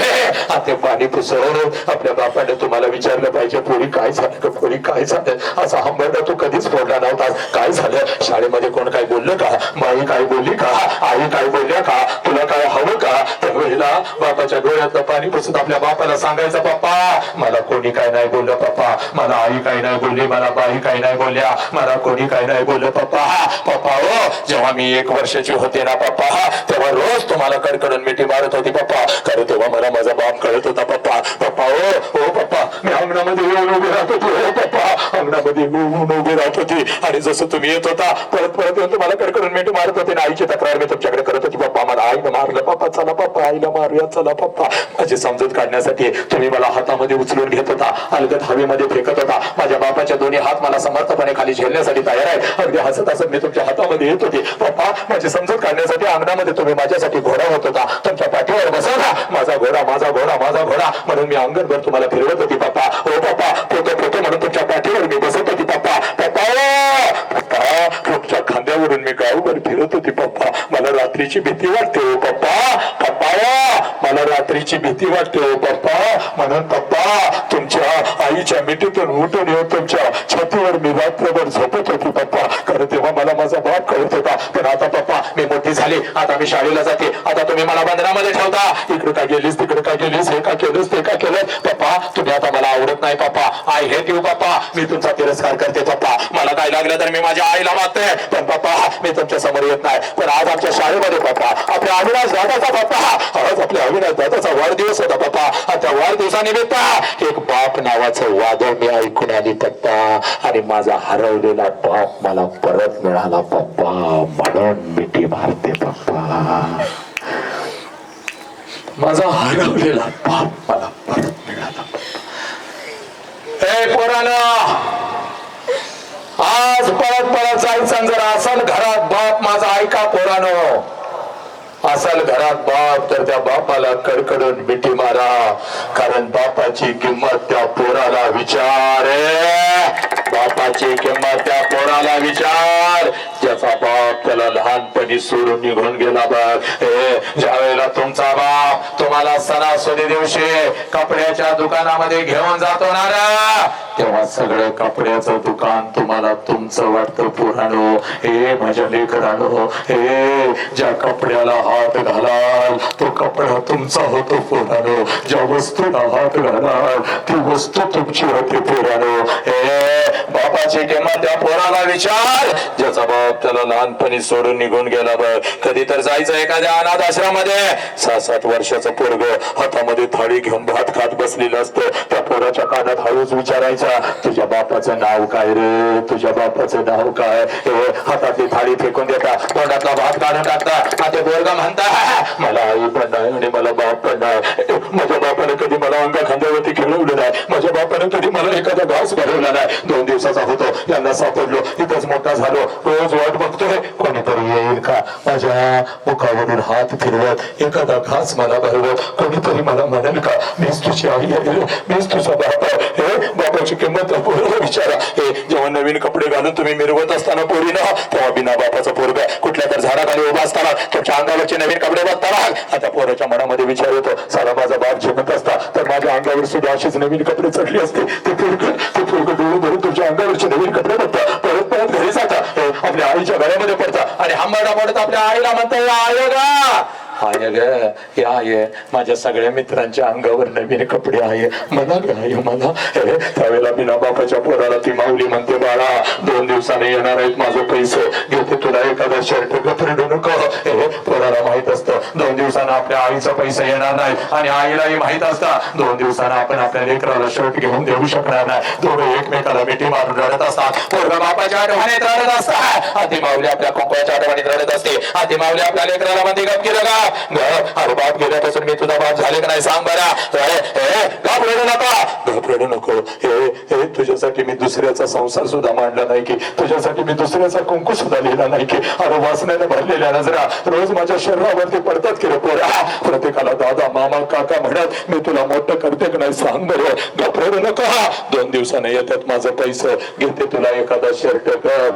ते पाणी पुसवून आपल्या बापाने तुम्हाला विचारलं पाहिजे, पोरी काय झालं, पोरी काय झालं? असा हंबरडा तू कधीच फोडला नव्हतास. काय झालं? शाळेमध्ये कोण काय बोललं का? माई काय बोलली का? आई काय बोलल्या का? तुला काय हवं का? त्यावेळेला बापाच्या डोळ्यातलं पाणी पुसून आपल्या बापाला सांगायचं, पप्पा मला कोणी काय नाही बोललं, पप्पा मला आई काय नाही बोलली, मला बाई काय नाही बोलल्या, मला कोणी काय नाही बोललं पप्पा. पप्पा जेव्हा मी 1 वर्षाची होते ना पप्पा, तेव्हा रोज तुम्हाला कडकडून मिठी मारत होती पप्पा. कारण तेव्हा मला माझा बाप कळत होता पप्पा. पप्पा ओ पप्पा, मी अंगणामध्ये येऊन उभी राहत होती. हो पप्पा, अंगणामध्ये येऊन उभी राहत होती आणि जसं तुम्ही येत होता परत परत येऊन तुम्हाला कडकडून मिठी मारत होते. आईची तक्रार मी तुमच्याकडे करत होती, पप्पा मला आईनं मारलं, पप्पा चला पप्पा आईला मारूया, चला पप्पा. माझी समजूत काढण्यासाठी तुम्ही मला हातामध्ये उचलून घेत होता, अलगद हवेमध्ये फेकत होता. माझ्या बापाच्या दोन्ही हात मला समर्थपणे खाली झेलण्यासाठी तयार आहे. अगदी हसत हसत मी तुमच्या हातामध्ये येत होती. पप्पा माझी समजूत काढण्यासाठी अंगणामध्ये तुम्ही माझ्यासाठी घोडा होत होता. तुमच्या पाठीवर बसवला, माझा घोडा माझा घोडा माझा घोडा म्हणून मी अंगणभर तुम्हाला फिरवत होती पप्पा. हो पप्पा, पोतो पोतो म्हणून तुमच्या पाठीवर मी बसत होती पप्पा. पप्पा पप्पा, तुमच्या खांद्यावरून मी गावभर फिरत होती पप्पा. मला रात्रीची भीती वाटते हो पप्पा. पप्पा मला रात्रीची भीती वाटते हो पप्पा. म्हणून पप्पा तुमच्या आईच्या मिठीतून उठून येऊन तुमच्या छातीवर मी रात्रभर झोपत होती पप्पा. कारण तेव्हा मला माझा बाप कळत होता. पण आता पप्पा मी मोठी झाली, आता मी शाळेला जाते, आता तुम्ही मला बंधनामध्ये ठेवता. इकडे काय गेलीस, तिकडे काय गेलीस, हे का केलंस, ते का केलं. पप्पा तुम्ही आता मला आवडत नाही पप्पा. आय हेट यू पप्पा. मी तुमचा तिरस्कार करते पप्पा. मला काय लागलं तर मी माझ्या आईला मागते, पण पप्पा मी तुमच्या समोर येत नाही. पण आज आमच्या शाळेमध्ये पप्पा आपल्या अविनाश दादाचा पप्पा, आज आपल्या अविनाश दादाचा वाढदिवस होता पप्पा. त्या वाढदिवसानिमित्त एक बाप नावाचं वादळ मी ऐकून आली पप्पा. आणि माझा हरवलेला बाप मला परत मिळाला पप्पा. म्हणून मिठी मारते पप्पा. माझा हरवलेला बाप मला परत मिळाला. ए पोरानं, आज परत परत जायचं. जर असल घरात बाप माझा ऐका पोरानो, असल घरात बाप तर त्या बापाला कडकडून मिठी मारा. कारण बापाची किंमत त्या पोराला विचार. बापाची किंमत त्या पोराला विचार, ज्याचा बाप त्याला लहानपणी सोडून निघून गेला बघ. ज्या वेळेला तुमचा बाप तुम्हाला सणासुदी दिवशी कपड्याच्या दुकानामध्ये घेऊन जातो ना, तेव्हा सगळं कपड्याचं दुकान तुम्हाला तुमचं वाटतं पोरानो. हे माझ्या लेकरानो, हे ज्या कपड्याला हात घालाल तो कपडा तुमचा होतो पोरानो. ज्या वस्तूला हात घालाल ती वस्तू तुमची होते पोरानो. हे बाबा बापाची किंमत त्या पोराला विचार ज्याचा बाप त्याला लहानपणी सोडून निघून गेला बघ. कधी तर जायचं एखाद्या अनाथ आश्रमामध्ये 6-7 वर्षाचं पोरग हातामध्ये थाळी घेऊन भात खात बसलेलं असतं. त्या पोराच्या कानात हळूच विचारायचा तुझ्या बापाचं नाव काय रे, तुझ्या बापाचं नाव काय. हातातली थाळी फेकून देता, तोंडातला भात काढून टाकता. ते पोरग म्हणता मला आई पण नाही आणि मला बाप पण नाही. माझ्या बापाने कधी मला अंगा खांद्यावरती खेळवलं नाही. माझ्या बापाने कधी मला एखादा घास भरवला नाही. 2 दिवसाचा होतो यांना सापडलो, इथंच मोठा झालो. रोज वाट बघतोय कोणीतरी येईल का माझ्या मुखावरून हात फिरवत एखादा घास मला भरवत. कोणीतरी मला म्हणेल का मीच तुझी आई आहे, मीच तुझा बाप आहे. बापाची किंमत पोराला विचारा. जेव्हा नवीन कपडे घालून तुम्ही मिरवत असताना पोरीना, तेव्हा बिना बापाचा पोरग कुठल्या तर झाडाखाली उभा असताना तुमच्या अंगावरचे नवीन कपडे बघताना आता पोराच्या मनामध्ये विचार येतो साला माझा बाप जिवंत असता तर माझ्या अंगावर सुद्धा अशीच नवीन कपडे चढले असते. ते पोरग डोळे भरून तुमच्या अंगावरचे नवीन कपडे बघता, परत परत घरी जाता, आपल्या आईच्या गळ्यामध्ये पडता आणि हंबरडा पडत आपल्या आईला म्हणता आय गा आय ग या आहे. माझ्या सगळ्या मित्रांच्या अंगावर नवीन कपडे आहे, मला काय मला. त्यावेळेला बिना बापाच्या पोराला ती माऊली म्हणते बाळा 2 दिवसाने येणार आहेत माझं पैसे घेते तुला एखादा शर्ट कपडे नको. पोराला माहित असतं 2 दिवसानं आपल्या आईचा पैसा येणार नाही आणि आईलाही माहित असतं 2 दिवसानं आपण आपल्या लेकराला शर्ट घेऊन देऊ शकणार नाही. दोघे एकमेकाला मिठी मारून रडत असतात. पोरगा बापाच्या आठवणीत रडत असतात. आधी माऊली आपल्या कुंकवाच्या आठवणीत रडत असते. आधी माऊली आपल्या लेकराला म्हणते गप केलं का अरे बाप गेल्यापासून मी तुझा बाप झाले का नाही सांग बरं. घाबरडू नका, घाबरडू नको. हे तुझ्यासाठी मी दुसऱ्याचा संसार सुद्धा मांडला नाही की, तुझ्यासाठी मी दुसऱ्याचा कुंकू सुद्धा लिहिला नाही की. अरे वासनेने भरलेल्या नजरा रोज माझ्या शरीरावरती पडतात की रे पोरा. प्रत्येकाला दादा मामा काका म्हणत मी तुला मोठं करते का नाही सांग बरं. घाबरडू नका, 2 दिवसाने येतात माझं पैसे घेते तुला एखादा शर्ट कर.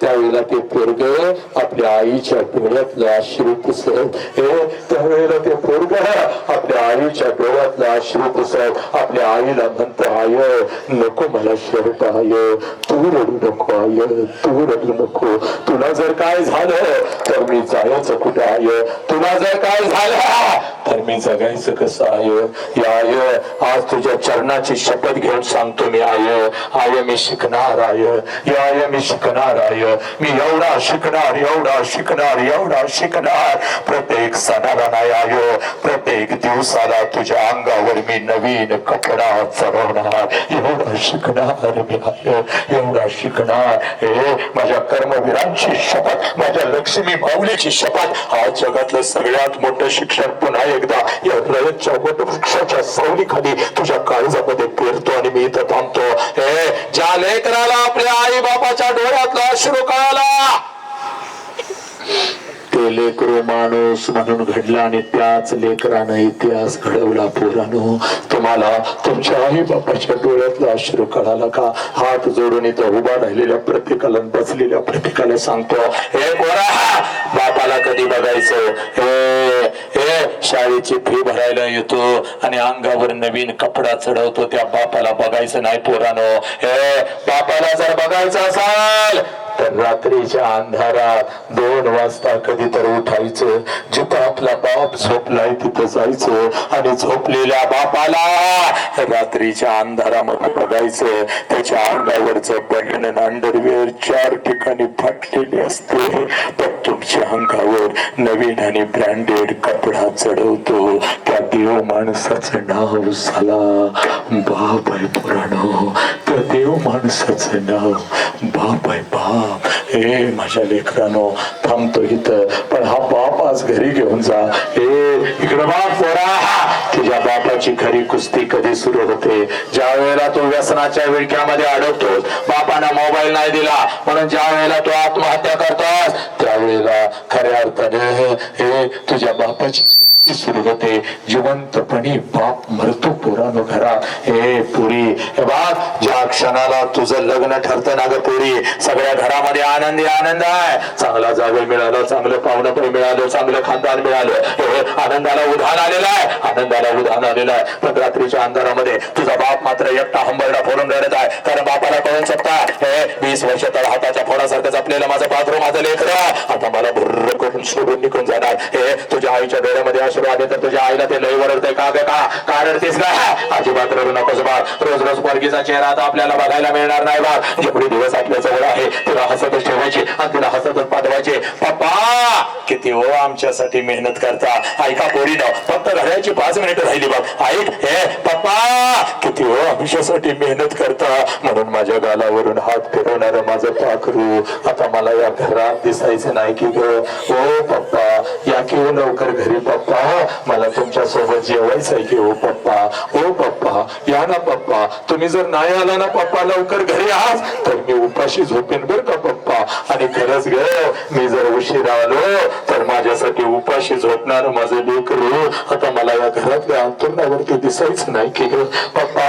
त्यावेळेला ते पोरग आपल्या आईच्या डोळ्यातलं अश्रू पुसत, त्यावेळेला ते पोरग आपल्या आईच्या डोळ्यातलं अश्रू पुसत आपल्या आईला म्हणतो आय नको मला शर्ट आय, तू रडू नको आय, तू रडू नको. तुला जर काय झालं तर मी जायचं कुठं आय, तुला जर काय झालं तर मी जगायचं कसं आय. आय आज तुझ्या चरणाची शपथ घेऊन सांगतो मी आय, आय मी शिकणार आय, आय मी शिकणार आय, मी एवढा शिकणार एवढा शिकणार एवढा शिकणार. प्रत्येक सणाला नाही आय, प्रत्येक दिवसाला तुझ्या अंगावर मी नवीन कपडा चढवणार. एवढा शिकणार मी आय, एवढा शिकणार. माझ्या कर्मवीरांची शपथ, माझ्या लक्ष्मी माऊलीची शपथ. आज जगातलं सगळ्यात मोठं शिक्षण पुन्हा एकदा या रयतच्या वटवृक्षाच्या सावलीखाली तुझ्या काळजामध्ये पेरतो आणि मी इथं थांबतो. ज्या लेकराला आपल्या आई बापाच्या डोळ्यातला अश्रू कळाला ते लेकरू माणूस म्हणून घडला आणि त्याच लेकरानं इतिहास घडवला. पोरांनो तुम्हाला तुमच्या आई बापाच्या डोळ्यातला अश्रू कळाला का? हात जोडून इथं उभा राहिलेल्या प्रत्येकाला बसलेल्या प्रत्येकाला सांगतो हे पोरा बापाला कधी बघायचं. शाळेची फी भरायला येतो आणि अंगावर नवीन कपडा चढवतो त्या बापाला बघायचं नाही पोरांनो. बापाला जर बघायचं असाल तर रात्रीच्या अंधारात 2 वाजता कधी तर उठायचं, जिथं आपला बाप झोपलाय तिथं जायचं आणि झोपलेल्या बापाला रात्रीच्या अंधारामध्ये बघायचं. त्याच्या अंगावरचं बटन अंडरवेअर 4 ठिकाणी फाटलेले असते, पण तुमच्या अंगावर नवीन आणि ब्रँडेड कपडा चढवतो त्या देव माणसाचं नाव झाला बाप आहे. पुराणो त्या देव माणसाचं नाव बाप आहे. बाप माझ्या लेकरांनो थांबतो इथं, पण हा बाप आज घरी घेऊन जा. इकडं बाप पोरा तुझ्या बापाची खरी कुस्ती कधी सुरू होते? ज्या वेळेला तो व्यसनाच्या विळख्यामध्ये अडकतोस, बापानं मोबाईल नाही दिला म्हणून ज्या वेळेला तो आत्महत्या करतोस त्यावेळेला खऱ्या अर्थाने तुझ्या बापाची सुरू होते. जिवंतपणी बाप मरतो पोरानो घरात. पुरी बाप ज्या क्षणाला तुझं लग्न ठरतं ना ग पुरी, सगळ्या घरामध्ये आनंदी आनंद आहे. चांगला जावई मिळालं, चांगलं पाहुणं मिळालं, चांगलं खानदान मिळालं, आनंदाला उधाण आलेला आहे, आनंदाला उधाण आलेला आहे. पण रात्रीच्या अंधारामध्ये तुझा बाप मात्र एकटा हंबरडा फोडून रडत आहे. कारण बापाला कळून शकता 20 वर्ष तर हाताच्या फोडासारखं जपलेलं माझं पात्र माझं लेकरं आता मला भुर्र करून सोडून निघून जाणार. तुझ्या आईच्या डोळ्यामध्ये सुरू आले तर तुझ्या आईला ते लई ओरडतंय का ग का रडतेस का? अजिबात रडू नकोस बाळ. रोज रोज पोरगीचा चेहरा आता आपल्याला बघायला मिळणार नाही बाळ. जेवढे दिवस आपल्या जवळ आहे तुला हसतच ठेवायचे आणि तिला हसतच पाठवायचे. पप्पा किती हो आमच्यासाठी मेहनत करता. ऐका पोरीनं फक्त घड्याची 5 मिनिटं राहिली बघ. ऐक हे पप्पा किती हो आमच्यासाठी मेहनत करता. म्हणून माझ्या गालावरून हात फिरवणार माझं पाखरू आता मला या घरात दिसायचं नाही की ग. ओ पप्पा या की हो लवकर घरी पप्पा. मला तुमच्या सोबत जेवायचंय की हो पप्पा. ओ पप्पा या ना पप्पा. तुम्ही जर नाही आला ना पप्पा लवकर घरी आज तर मी उपाशी झोपेन बर का पप्पा. आणि खरंच ग मी जर उशीर आलो तर माझ्यासाठी उपाशी झोपणार माझं लेकरू आता मला या घरातल्या अंतरुणावरती दिसायचं नाही की ग पप्पा.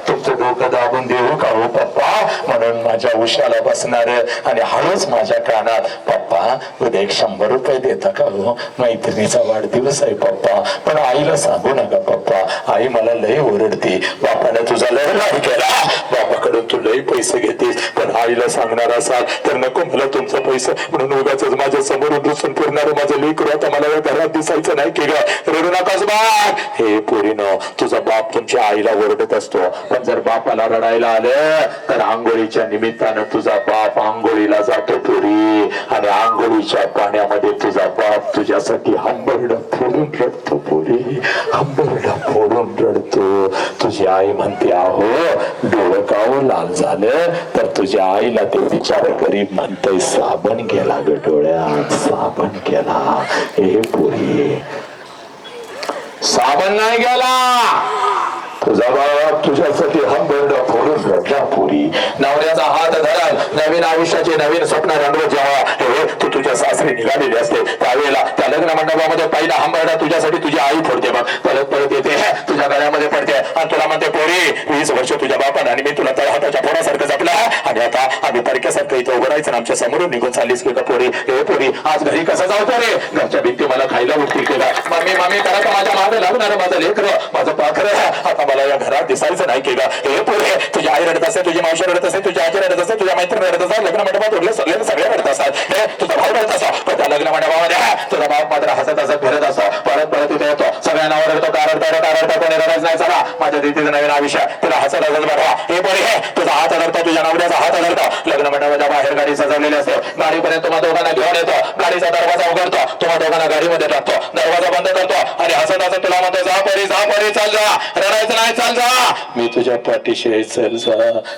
तुमचं डोकं दाबून देऊ का हो पप्पा. म्हणून माझ्या उशाला बसणार आणि हळूच माझ्या कानात पप्पा उद्या 100 रुपये देता का हो. मैत्रिणीचा वाढदिवस आहे पप्पा पण आईला सांगू नका पप्पा. आई मला लय ओरडते. बापाने तुझा लय नाही केला. बापाकडून तू लय पैसे घेतेस पण आईला सांगणार असाल तर नको मला तुमचा पैसा. म्हणून उगाच माझ्या समोरून रुसून फिरणार माझं लेकरू आता मला या घरात दिसायचं नाही की ग. रडू नकास बाप. हे पोरीनो तुझा बाप तुमच्या आईला ओरडत असतो पण जर बापाला रडायला आलं तर आंघोळीच्या निमित्तानं तुझा बाप आंघोळीला जातो पोरी. आणि आंघोळीच्या पाण्यामध्ये तुझा बाप तुझ्यासाठी हंबरडं फोडून रडतो पोरी. हंबरडं फोडून रडतो. तुझी आई म्हणते अहो डोळं काव लाल झालं तर तुझ्या आईला ते विचार गरीब म्हणतंय साबण गेला ग डोळ्यात साबण गेला. हे पोरी साबण नाही गेला. तुझा बाप तुझ्यासाठी हंबरडा फोडून रडला पोरी. नवऱ्याचा हात धराल नवीन आयुष्याचे नवीन स्वप्न रंगवत जेव्हा हे तू तुझ्या सासरी निघालेली असते त्यावेळेला त्या लग्न मंडपामध्ये पहिला हंबरडा तुझ्यासाठी तुझी आई फोडते बघ. परत परत येते तुझ्या गळ्यामध्ये पडते आणि तुला म्हणते पोरी 20 वर्ष तुझ्या बापाने आणि मी तुला त्या हाताच्या फोडासारखं जपला आणि आता आम्ही परक्यासारखं इथं उभं राहायचं आमच्या समोरून निघून चाललीस की का पोरी. हे पोरी आज घरी कसं जाऊ रे. घरच्या भिंती मला खायला उठतील केला. मम्मी मम्मी करा का माझ्या मागे लागणार माझं लेकरं माझं पाखरं आता मला या घरात दिसायचं नाही की ग. हे पोरे तुझी आई रडत असेल तुझी मावशी रडत असेल तुझी आजी रडत असेल तुझ्या मैत्रीण रडत असेल लग्न मंडपात उरले सगळे रडत असतात. हे तुझा भाऊ रडत असो पण त्या लग्न मंडपामध्ये तुझा भाऊ मात्र हसत हसत फिरत असतो. परत परत तिथे येतो सगळ्यांना रडतो का रडता कोणी रडायच नाही. चला माझ्या दीदीचं नवीन आयुष्य तुला हसत हसत बघा. हे पोरे हे तुझा हात धरतो तुझ्या नवऱ्याचा हात धरतो. लग्न मंडपाच्या बाहेर गाडी सजवलेली असते. गाडीपर्यंत तुम्हा दोघांना घेऊन येतो. गाडीचा दरवाजा उघडतो तुम्हा दोघांना गाडीमध्ये टाकतो. दरवाजा बंद करतो आणि हसत हसत तुला म्हणतो जा परी चाल जा रडायचं नाही चाल जा. मी तुझ्या पाठीशी चल जा.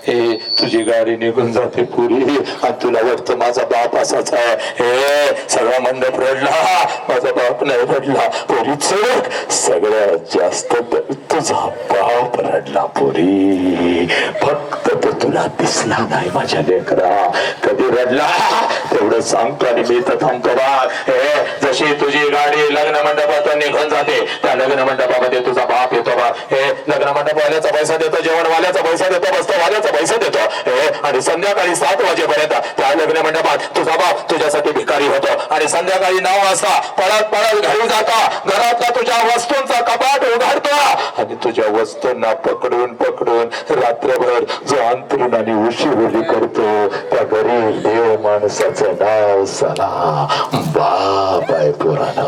हे तुझी गाडी निघून जाते पुरी आणि तुला वाटतं माझा बाप असाच आहे. हे सगळा मंडप रडला माझा बाप नाही रडला. पोरी चढ सगळ्यात जास्त तुझा बाप रडला पोरी. फक्त तो तुला दिसला नाही माझ्या लेकरा. कधी रडला तेवढं सांगतो आणि मी तर थांबतो बा. हे जशी तुझी गाडी लग्न मंडपातून निघून जाते त्या लग्न मंडपामध्ये तुझा बाप येतो बा. हे लग्न मंडपवाल्याचा पैसा देतो जेवणवाल्याचा पैसा देतो बसतोवाल्याचा पैसा देतो. हे आणि संध्याकाळी 7 वाजेपर्यंत त्या लग्न मंडपात तुझा बाप तुझ्यासाठी भिकारी होतो आणि संध्याकाळी 9 वाजता पळत घरी जातो. घरातला तुझ्या वस्तूंचा कपाट उघडतो आणि तुझ्या वस्तूंना पकडून रात्रभर जो अंतरून आणि उशीवली करतो त्या गरीब देव माणसाचं नाव साला बाप आहे पुराण.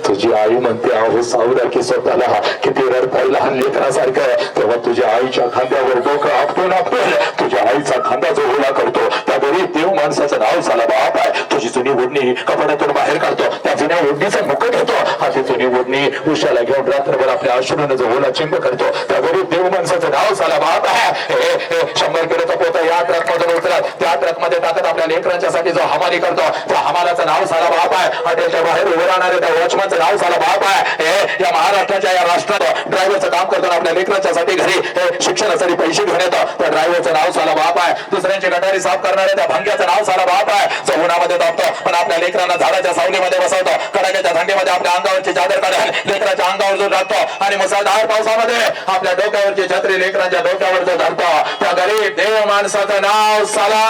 तुझी आई म्हणते अहो सावरा की स्वतःला किती रडताय लहान लेकरासारखं. तेव्हा तुझ्या आईच्या खांद्यावर डोकं आपटून तुझ्या आईचा खांदा जो ओला करतो त्या गरीब देव माणसाचं नाव साला बाप आहे. तुझी जुनी ओढणी कपड्यातून बाहेर काढतो त्या जुन्या ओढणीचा मुकुट होतो. ती जुनी ओढणी उशाला घेऊन रात्रभर आपल्या आश्रमानं जो ओला चिंब करतो त्या गरीब देव माणसाचं नाव साला बाप आहे. 100 किलोचा पोता या ट्रक मधून उचलत त्या ट्रक मध्ये टाकत आपल्या लेकरांच्यासाठी जो हमाली करतो त्या हमालाचं नाव साला बाप आहे. हॉटेलच्या बाहेर उभं राहणारे त्या वॉचमनचं नाव साला बाप आहे. या महाराष्ट्राच्या या राष्ट्रात ड्रायव्हरचं काम करतो आपल्या लेकरांच्यासाठी घरी शिक्षणासाठी पैसे घेऊन येतो त्या ड्रायव्हरचं नाव साला बाप आहे. दुसऱ्यांची गटारी साफ करणारे त्या भंग्याचं नाव साला बाप आहे. जो उन्हामध्ये दाबतो पण आपल्या लेकरांना झाडाच्या सावलीमध्ये बसवतो. कडाक्याच्या थंडीमध्ये आपल्या अंगावरची चादर काढून लेकराच्या अंगावर जो टाकतो आणि मुसळधार पावसामध्ये आपल्या डोक्यावरची छत्री लेकरांच्या डोक्यावर जो धरतो त्या गरीब देव माणसाचं नाव साला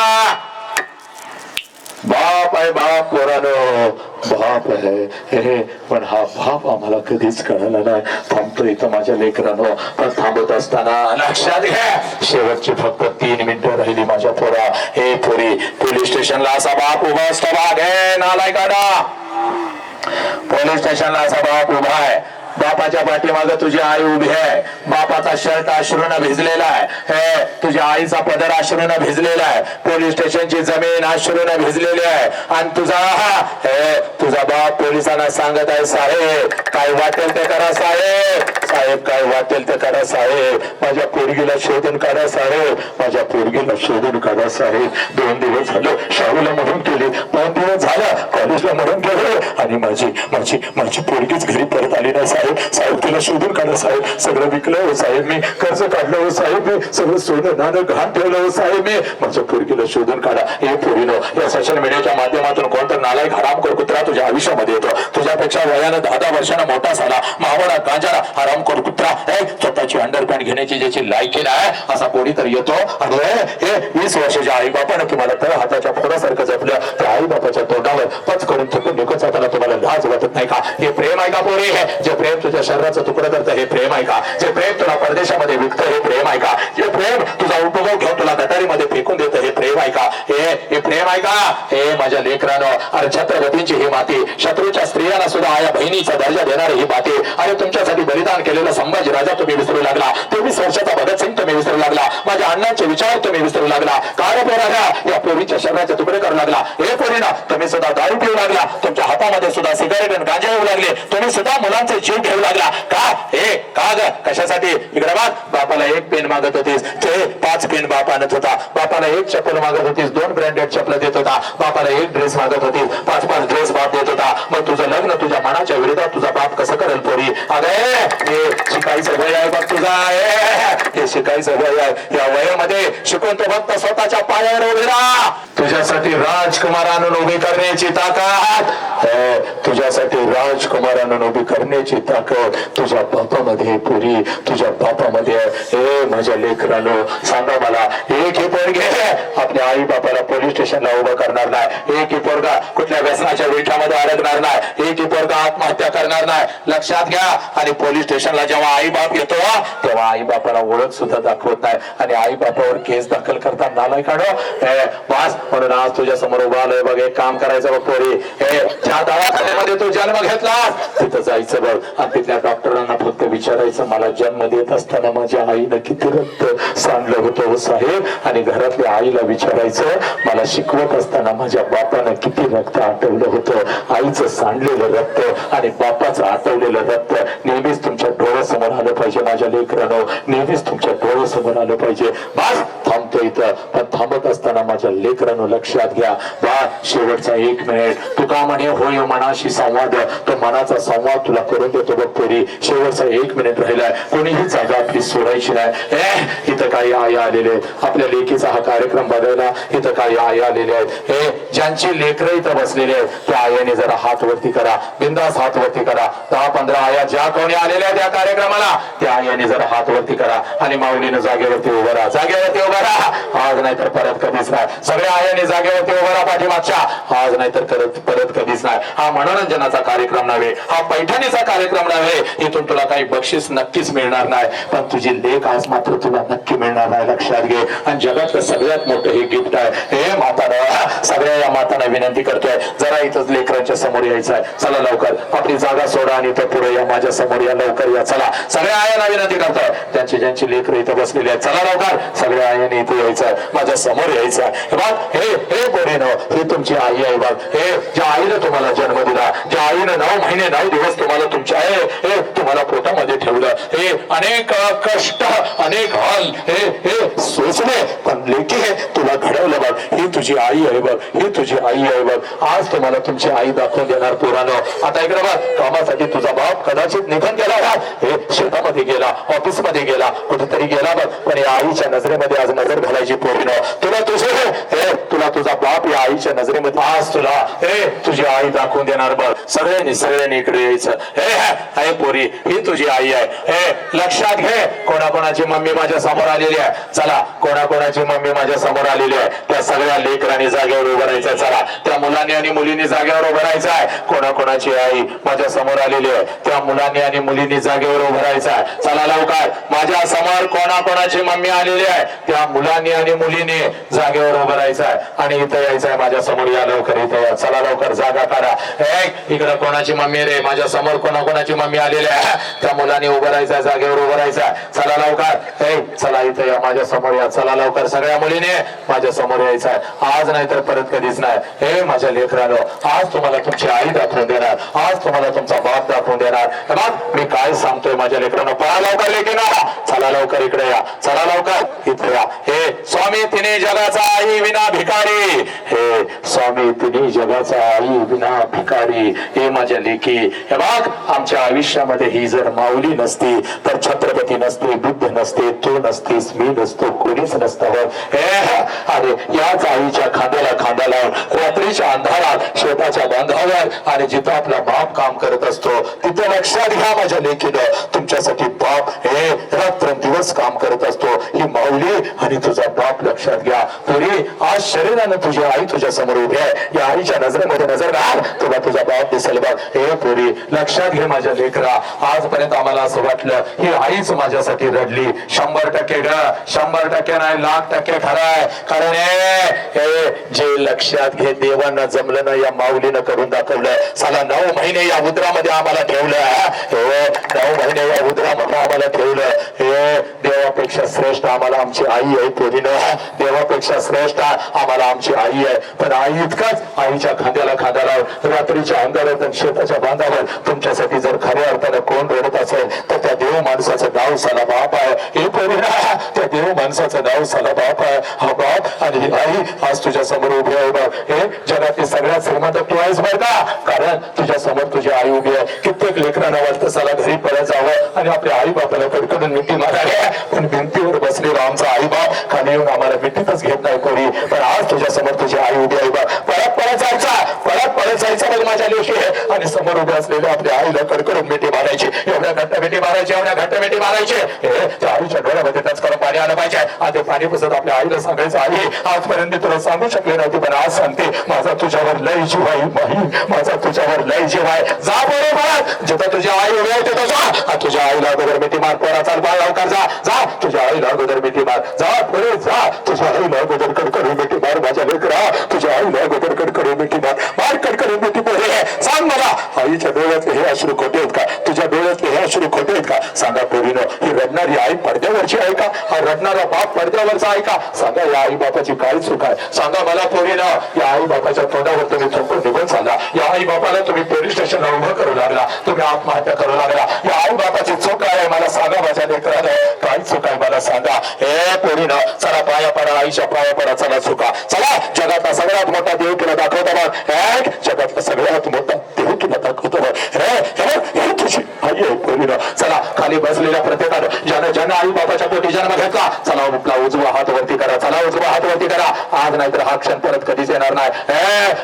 बाप आहे. बाप पोरानो बाप आहे. पण हा बाप आम्हाला कधीच कळाला नाही. थांबतो इथं माझ्या लेकरांनो पण थांबत असताना लक्षात घ्या शेवटची फक्त 3 मिनिटं राहिली माझ्या पोरा. हे पोरी पोलीस स्टेशनला असा बाप उभा असतो बा. घे नालाय काढा पोलीस स्टेशनला असा बाप उभा आहे, बापाच्या पाठीमागे तुझी आई उभी आहे, बापाचा शर्ट अश्रूनं भिजलेला आहे, हे तुझ्या आईचा पदर अश्रूनं भिजलेला आहे, पोलीस स्टेशनची जमीन अश्रूनं भिजलेली आहे, आणि तुझा बाप पोलिसांना सांगत आहे, साहेब काय वाटेल ते करा साहेब, साहेब काय वाटेल ते करा साहेब, माझ्या पोरगीला शोधून काढा साहेब, माझ्या पोरगीला शोधून काढा साहेब. 2 दिवस झालं शाळेला म्हणून केले, 5 दिवस झाला कॉलेजला म्हणून केले, आणि माझी पोरगीच घरी परत आली नाही साहेब. साहेब तिला शोधून काढा साहेब, सगळं विकलं हो साहेब, मी कर्ज काढलं हो साहेब, मी सगळं सोनं नाणं घाण ठेवलं हो साहेब, मी माझ्या पोरगीला शोधून काढा. हे पोरीनं या सोशल मीडियाच्या माध्यमातून कोणतं नालायक हरामखोर कुत्रा तुझ्या आयुष्यामध्ये येतो, तुझ्यापेक्षा वयानं 10 वर्षानं मोठा झाला, मावळा गांजारा हरामखोर कुत्रा, स्वतःची अंडरपॅन्ट घेण्याची ज्याची लायकी आहे असा कोणी तर येतो, आणि हे 20 वर्षाच्या आई बापानं तुम्हाला तर हाताच्या फोडासारखं जपलं, त्या आई बापाच्या तोंडावर पच करून थकून निघत जाताना तुम्हाला लाज वाटत नाही का? हे प्रेम आहे का पोरी? जे प्रेम तुझ्या शरीराचं तुकडं करतं हे प्रेम आहे का? जे प्रेम तुला परदेशामध्ये विकतं हे प्रेम आहे का? जे प्रेम तुझा उपभोग घेऊन तुला गटारीमध्ये फेकून देतं हे प्रेम आहे का? हे प्रेम आहे का? हे माझ्या लेकरानं, अरे छत्रपतींची ही माती, शत्रूच्या स्त्रियांना सुद्धा आया बहिणीचा दर्जा देणारी ही माती, अरे तुमच्यासाठी बलिदान केलेला संभाजी राजा तुम्ही विसरू लागला, 23 वर्षाचा भगतसिंग तुम्ही विसरू लागला, माझ्या अण्णांचे विचार तुम्ही विसरू लागला, काय पोराला या पोरीच्या शरीराचे तुकडे करू लागला, हे पोरीना तुम्ही सुद्धा दारू पिऊ लागला, तुमच्या हातामध्ये सुद्धा सिगारेट आणि गांजा येऊ लागले, तुम्ही सुद्धा मुलांचे जीव घेऊ लागला का? हे का ग? कशासाठी? इकडे बघ, बापाला 1 पेन मागत होतीस, ते 5 पेन बाप आणत होता, बापाला 1 चप्पल मागत होतीस, 2 ब्रँडेड चप्पल देत होता, बापाला 1 ड्रेस मागत होतीस, 5 ड्रेस बाप देत होता. मग तुझं लग्न तुझ्या मनाच्या विरोधात तुझा बाप कसं करेल पोरी? अरे हे शिकायचं वय आहे बघ तुझा, हे शिकायचं वय आहे, या वयामध्ये शिकून तो फक्त स्वतःच्या पायावर उभे राहा. तुझ्यासाठी राजकुमार आणून उभी करण्याची ताकद, तुझ्यासाठी राजकुमार आणून उभी करण्याची ताकद तुझ्या बापामध्ये पुरी, तुझ्या बापामध्ये. हे माझ्या लेकरानं सांगा मला, एक ही पोरगे आपल्या आई बापाला पोलीस स्टेशनला उभं करणार नाही, एक ही पोरगा कुठल्या व्यसनाच्या विठामध्ये अडकणार नाही, एक ही पोरगा आत्महत्या करणार नाही, लक्षात घ्या. आणि पोलीस स्टेशनला जेव्हा आई बाप येतो तेव्हा आई बापाला ओळख सुद्धा दाखवत नाही, आणि आई बापावर केस दाखल करता नालाय काढो बस. म्हणून आज तुझ्या समोर उभा आलोय बघ, एक काम करायचं बघ पोरी, ज्या दवाखान्यामध्ये तू जन्म घेतला तिथं जायचं बघ, आणि तिथल्या डॉक्टरांना फक्त विचारायचं, मला जन्म देत असताना माझ्या आईनं किती रक्त सांडलं होतं साहेब, आणि घरातल्या आईला विचारायचं, मला शिकवत असताना माझ्या बापानं किती रक्त आटवलं होतं. आईचं सांडलेलं रक्त आणि बापाचं आटवलेलं रक्त नेहमीच तुमच्या डोळ्यासमोर आलं पाहिजे माझ्या लेकरांनो, नेहमीच तुमच्या डोळ्यासमोर आलं पाहिजे. बस थांबतो इथं, पण थांबत असताना माझ्या लेकरांनो लक्षात घ्या बा, शेवटचा 1 मिनिट तुका म्हणे होय मनाशी संवाद, तो मनाचा संवाद तुला करून देतो बघ पोरी. शेवटचा 1 मिनिट राहिलाय, कोणीही जागा आपली सोडायची नाही. इथं काही आई आलेले आहेत आपल्या लेकीचा हा कार्यक्रम बघायला, इथं काही आई आलेले आहेत, ज्यांची लेकरं इथं बसलेले आहेत त्या आयाने जरा हात वरती करा, बिंदास हात वरती करा. 10-15 आया ज्या कोणी आलेल्या त्या कार्यक्रमाला त्या आयाने जरा हात वरती करा, आणि माऊलीनं जागेवरती उभं राहा, जागेवरती उभं राहा, आज नाही तर परत कधीच नाही. सगळ्या आयाने जागेवरती उभं राहा पाठीमागच्या, आज नाही तर परत कधीच नाही. हा मनोरंजनाचा कार्यक्रम नव्हे, हा पैठणीचा कार्यक्रम नव्हे, इथून तुला काही बक्षीस नक्कीच मिळणार नाही, पण तुझी लेख आज मात्र तुला नक्की मिळणार नाही, लक्षात घे. आणि जगातलं सगळ्यात मोठं हे गिफ्ट आहे. हे मातानं, सगळ्या या मातांना विनंती करतोय, जरा इथंच लेकरांच्या समोर यायचं आहे, चला लवकर आपली जागा सोडा आणि इथं पुढे या, माझ्या समोर या, लवकर या, चला. सगळ्या आयांना विनंती करतोय, ज्यांची लेकर इथं बसलेली आहेत, चला लवकर सगळ्या आयांनी इथे यायचं आहे, माझ्या समोर यायचं आहे. बघ हे पोरीनो, हे तुमची आई आहे बघ, हे ज्या आईनं तुम्हाला जन्म दिला, ज्या आईनं 9 महिने 9 दिवस तुम्हाला तुमच्या हे तुम्हाला पोटामध्ये ठेवलं, हे अनेक कष्ट अनेक हाल हे सोसले, पण लेकी तुला घडवलं बघ, ही तुझी आई आहे बघ, ही तुझी आई आहे बघ. आज तुम्हाला तुमची आई दाखवून देणार पोरानो. आता इकडे बघ, कामासाठी तुझा बाप कदाचित निघून गेला, हे शेतामध्ये गेला, ऑफिस मध्ये गेला, कुठेतरी गेला बघ, पण या आईच्या नजरेमध्ये आज नजर घालायची पोरीनो. तुला तुझा बाप या आईच्या नजरेमध्ये आज तुला तुझी आई दाखवून देणार बघ. सगळ्यांनी इकडे यायचं. हे पोरी, ही तुझी आई आहे, लक्षात घे. कोणाकोणाची मम्मी माझ्या समोर आलेली आहे, चला कोणाकोणाची मम्मी माझ्या समोर आलेली आहे, त्या सगळ्या लेकरांनी जागेवर उभं यायचंय. चला त्या मुलांनी आणि मुलींनी जागेवर उभं राहायचं आहे. कोणाकोणाची आई माझ्या समोर आलेली आहे, त्या मुलांनी आणि मुलींनी जागेवर उभं राहायचं आहे. चला लवकर, माझ्या समोर कोणाकोणाची मम्मी आलेली आहे, त्या मुलांनी आणि मुलींनी जागेवर उभं राहायचं आहे आणि इथं यायचं आहे. माझ्या समोर या लवकर, इथं या. चला लवकर जागा काढा. इकडं कोणाची मम्मी रे, माझ्या समोर कोणाकोणाची मम्मी आलेली आहे, त्या मुलांनी उभं राहायचं, जागेवर उभं राहायचं. चला लवकर, चला इथं या, माझ्या समोर या. चला लवकर सगळ्या मुलीने माझ्या समोर यायचं आहे. आज नाही तर परत कधीच नाही. हे माझ्या लेकरांनो, आज तुम्हाला तुमची आई दाखवून देणार, आज तुम्हाला तुमचा बाप दाखवून देणार. बघ मी काय सांगतोय माझ्या लेकरांनो, पळा लवकर लेकीनो, चला लवकर इकडे या, चला लवकर इथे या. हे स्वामी तिने जगाचा आई विना भिकारी, हे स्वामी तिने जगाचा आई विना भिकारी. हे माझ्या लेकी, हे बघ आमच्या आयुष्यामध्ये ही जर माऊली नसती तर छत्रपती नसते, बुद्ध नसते, तू नसतीस, मी नसतो, कोणीच नसतं. अरे याच आईच्या खांद्याला खांदा लावून रात्रीच्या अंधारात शेताच्या बांधावर आणि जिथं आपला बाप काम करत असतो तिथं लक्षात घ्या माझ्या लेकीनं, तुमच्यासाठी बाप हे रात्रंदिवस काम करत असतो. ही माऊली आणि तुझा बाप लक्षात घ्या. तरी आज शरीरानं तुझी आई तुझ्या समोर उभी आहे, या आईच्या नजरेमध्ये नजर घाल, तुला तुझा बाप दिसेल बघ. हे पोरी लक्षात घे माझ्या लेकरा, आजपर्यंत आम्हाला असं वाटलं ही आईच माझ्यासाठी रडली. 100% ग, 100% नाही, 1,00,000% खरं आहे. कारण हे जे लक्षात घे, देवांना जमलं ना या माऊलीनं करून दाखवलं. साला 9 महिने या उदरामध्ये आम्हाला ठेवलं. 9 महिने या उदरामध्ये आम्हाला ठेवलं. हे देवापेक्षा श्रेष्ठ आम्हाला आमची आई आहे पोरीनं, देवापेक्षा श्रेष्ठ आम्हाला आमची आई आहे. पण आई इतकाच, आईच्या खांद्याला खांदा लावून रात्रीच्या अंधारात आणि शेताच्या बांधावर तुमच्यासाठी जर खऱ्या अर्थानं कोण रडत असेल तर त्या देव माणसाचं नाव साला बाप आहे. हे पोरीना, त्या देव माणसाचं नाव साला बाप आहे. हा बाप आणि ही आई आज तुझ्या समोर उभी आहे बघ. हे जगातली सगळ्यात श्रीमंत तू आहेस बरं का, कारण तुझ्या समोर तुझी आई उभी आहे. कित्येक लेकरांना वाटतं साला घरी पळत जावं आणि आपल्या आई बापाला कडकडून मिठी मारायला, पण भिंतीवर बसलेला आमचा आई बाप खाली येऊन आम्हाला मिठीतच घेत नाही कोणी. पण आज तुझ्या समोर तुझी आई उभी आहे बघ. पळत पळत जायचा, पळत पळत जायचा बघ माझ्या लेकी, आणि समोर उभे असलेल्या आपल्या आईला कडकडून मिठी मारायची. एवढ्या घट्ट मिठी मारायची, एवढ्या घट्ट मिठी मारायची. त्या आईच्या डोळ्यामध्ये टच करून पाणी आलं पाहिजे आणि ते पाणी पुसत आपल्या आईला सांगायचं, आई आजपर्यंत तुला सांगू शकले नव्हते पण आज सांगते, माझा तुझ्यावर लय जीव आहे माही, माझा तुझ्यावर लय जीव आहे. जा बरोबर, जिथं तुझी आई उभी आहे तिथं जा. तुझ्या आईला अगोदर मिठी मार, पोरा चाल बाळ लवकर जा. जा तुझ्या आईला अगोदर मिठी मार, जा पुढे जा. तुझ्या आईला अगोदर कडकडून मिठी मार माझ्या लेकरा, तुझ्या आईला अगोदर कडकडून मिठी मार, मार कडकडून मिठी पोरे. सांग मला, आईच्या डोळ्यातले हे अश्रू खोटे आहेत का, तुझ्या डोळ्यातले हे अश्रू खोटे आहेत का? सांगा पोरीनो, ही रडणारी आई पडद्यावरची आहे का, हा रडणारा बाप पडद्यावरचा आहे का? सांगा या आई बापाची काय चूक आहे? सांगा मला पोरीनो, या आई बापाच्या तोंडावर तुम्ही थोपट निघून चालला, या आई बापाला तुम्ही पोलीस स्टेशनला उभं करू लागला, तुम्ही आत्महत्या करू लागला. या आई बापाची चूक आहे मला सांगा माझ्या लेकरानं, काय चूक आहे मला सांगा. हे पोरीनो, चला पाया पडा, आईच्या पाया पडा, चला चुका. चला जगातला सगळ्यात मोठा देव तुला दाखवतो बघ. जगातला सगळ्यात मोठा देव तुला दाखवतो बघ. हे तुझी आई आहे पोरीनो. चला खाली बसलेल्या प्रत्येकानं ज्यानं आई बापाच्या पोटी जन्म घेतला, चला आपला उजवा हात वरती करा, चला उजवा हात वरती करा. आज नाही तर हा क्षण परत कधीच येणार नाही.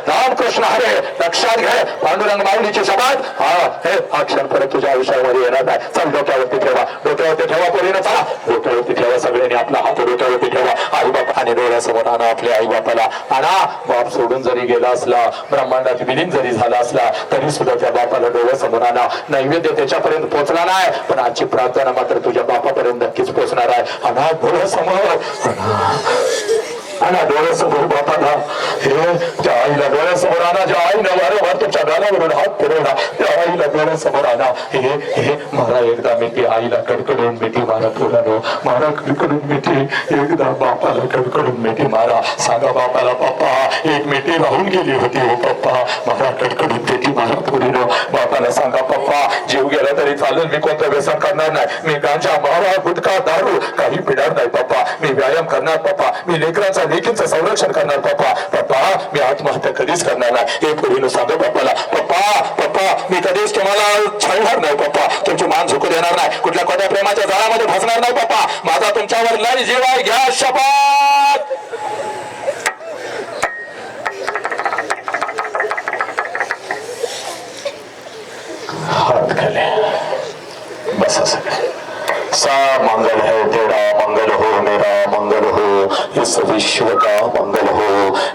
रामकृष्ण हरे, लक्षात घे, पांडुरंग माऊलीची शपथ, हा क्षण परत तुझ्या आयुष्यामध्ये येणार नाही. चल डोक्यावरती ठेवा, डोक्यावरती ठेवा पोरीनं, चला डोक्यावरती ठेवा, सगळ्यांनी आपला हात डोक्यावरती ठेवा. आई बाप आणि डोळ्यासमोर आणा आपल्या आई बापाला, आणा. बाप सोडून जरी गेला असला, ब्रह्मांडात विलीन जरी झाला असला तरी सुद्धा त्या बापाला डोळ्यासमोर आणा. नैवेद्य त्याच्यापर्यंत पोहोचला नाही पण आजची प्रार्थना मात्र तुझ्या बापापर्यंत नक्कीच पोहोचणार आहे. आणा डोळ्यासमोर, आणा डोळ्यासमोर बापाला. हे त्या आईला डोळ्यासमोर आणा, ज्या आईनं वारंवार तुमच्या गालावरून हात फिरवला त्या आईला डोळ्यासमोर आणा. हे मारा एकदा मिठी, आईला कडकडून मिठी मारा पोरानो, मारा कडकडून मिठी, एकदा बापाला कडकडून मिठी मारा. सांगा बापाला, पप्पा एक मिठी राहून गेली होती हो पप्पा, मारा कडकडून मिठी मारा पोरीनो. बापाला सांगा, पप्पा जीव गेला तरी चालेल, मी कोणतं व्यसन करणार नाही, मी गांजा मावा गुटखा दारू काही पिणार नाही पप्पा, मी व्यायाम करणार पप्पा, मी लेकरांचा लेकीचं संरक्षण करणार पप्पा, पप्पा मी आत्महत्या कधीच करणार नाही. हे पोरीनो सांगा बापाला, पप्पा पप्पा मी कधीच तुम्हाला छळणार नाही पप्पा, तुमची मान झुकू देणार नाही, कुठल्या खोट्या प्रेमाच्या जाळामध्ये फसणार नाही पप्पा, माझा तुमच्यावर लय जीव आहे, घ्या शपथ. हात खाली बसा सगळे, सा मंगल है तेरा मंगल हो मेरा मंगल हो इस विश्व का मंगल हो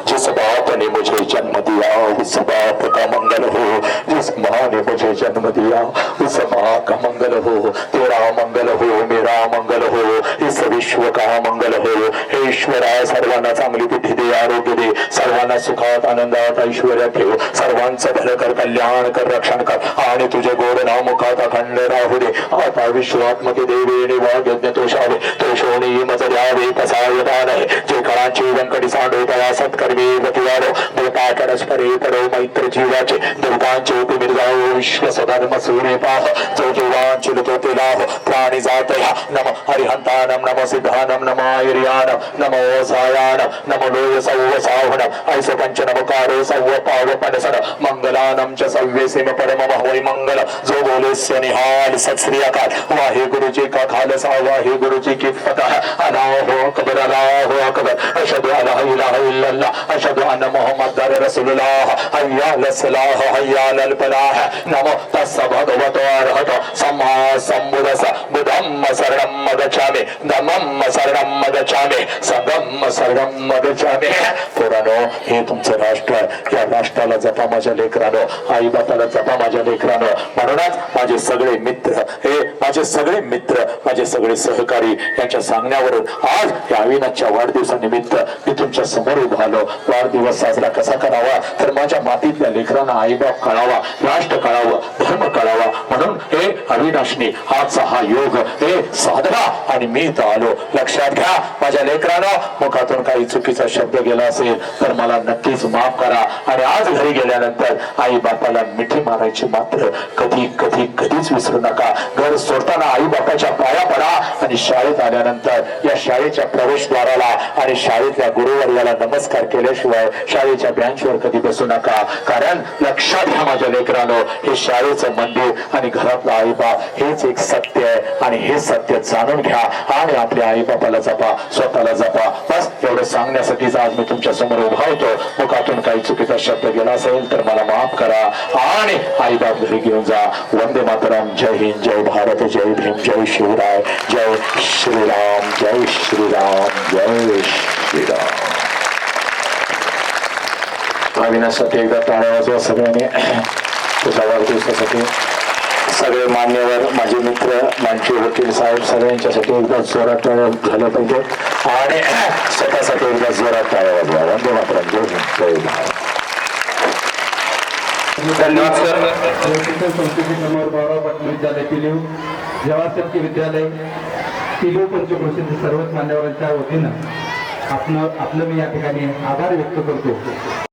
जिस बाप ने मुझे जन्म दिया उस बाप का मंगल हो जिस माँ ने मुझे जन्म दिया उस माँ का मंगल हो तेरा मंगल हो मेरा मंगल हो इस विश्व का मंगल हो हे ईश्वरा सर्वांना चांगली बुद्धी दे आरोग्य दे सर्वांना सुखात आनंदात ऐश्वर्य ठेव सर्वांचं भलं कर कल्याण कर रक्षण कर आणि तुझे गोड नाव मुखात अखंड राहू दे आता विश्वात्मके देवी निवाग यज्ञ तोषावे तोषोणी मज द्यावे कसा येता नाही जे काळाची व्यंकटी सांडो तया सत्कर्मी प्रतिवारो देवता परस्परे परो मैत्र जीवाचे देवतांचे उपिमिर जाओ विश्व सधर्म सूर्य पाह जो जीवांचिल तो तिलाह प्राणी जात नम हरिहंतानम नम सिद्धानम नम आयर्यानम नमो सायानम नमो लोय सौव सावनम ऐसो पंच नमकारो सौव पाव पनसन मंगलानम च सव्य सिम परम होय मंगल जो बोले से निहाल सत श्री अकाल वाहे गुरु जी का खालसा वाहे गुरु जी की फतह अल्लाहु अकबर अल्लाहु अकबर अशहदु अल्ला इलाहा इल्लल्लाह अशहदु अन्न मुहम्मदर रसूलुल्लाह हय्या अल सलाह हय्या अल फलाह नमो तस्स भगवतो अरहतो सम्मा सम्बुद्धस्स बुद्धं शरणं गच्छामि धम्मं शरणं गच्छामि संघं शरणं गच्छामि पुराणो हे तुमचं राष्ट्र आहे या राष्ट्राला जपा माझ्या लेकरानो आई बापाला जपा माझ्या लेकरानो म्हणूनच माझे सगळे मित्र हे माझे सगळे मित्र माझे सगळे सहकारी यांच्या सांगण्यावरून आज या अविनाथच्या वाढदिवसानिमित्त मी तुमच्या समोर उभा आलो वाढदिवस साजरा कसा करावा तर माझ्या मातीतल्या लेकरांना आईबाप कळावा राष्ट्र कळावं धर्म कळावा म्हणून हे अविनाशनी आजचा हा योग हे साधला आणि मी इथं आलो लक्षात घ्या माझ्या लेकरांना मुखातून काही चुकीचा शब्द गेला असेल तर मला नक्कीच माफ करा आणि आज घरी गेल्यानंतर आई बापाला मिठी मारायची मात्र कधी कधी कधीच विसरू नका घर सोडताना आई बापाच्या पाया पडा आणि शाळेत आल्यानंतर या शाळेच्या प्रवेशद्वाराला आणि शाळेतल्या गुरुवर्याला नमस्कार केल्याशिवाय शाळेच्या बेंचवर कधी बसू नका कारण लक्षात घ्या माझ्या लेकरांनो हे शाळेचं मंदिर आणि घरातला आईबाप हेच एक सत्य आहे आणि हे सत्य जाणून घ्या आणि आपल्या आई बापाला जपा स्वतःला जपा बस एवढं सांगण्यासाठीच आज मी तुमच्या समोर उभा होतो मुखातून काही चुकीचा शब्द गेला असेल तर मला माफ करा आणि आई बाप घरी घेऊन जा वंदे मातरम जय हिंद जय भारत जय भीम जय शिवराय जय श्रीराम जय श्रीराम जय श्रीराम अविनाशसाठी एकदा टाळ्या वाजवा सगळ्यांनी तुझ्या वाढदिवसासाठी सगळे मान्यवर माझे मित्र मानची वकील साहेब सगळ्यांच्यासाठी एकदा जोरात टाळ्या झाल्या पाहिजे आणि स्वतःसाठी एकदा जोरात टाळ्या वाजवा वंदे मातरम जय हिंद जय भारत धन्यवाद सर शिक्षण संस्थेचे समोर गौरव पाटील विद्यालय पिलीव जवाहर विद्यालय पिलीव पंचक्रोशीतील सर्वच मान्यवरांच्या वतीनं आपलं मी या ठिकाणी आभार व्यक्त करतो.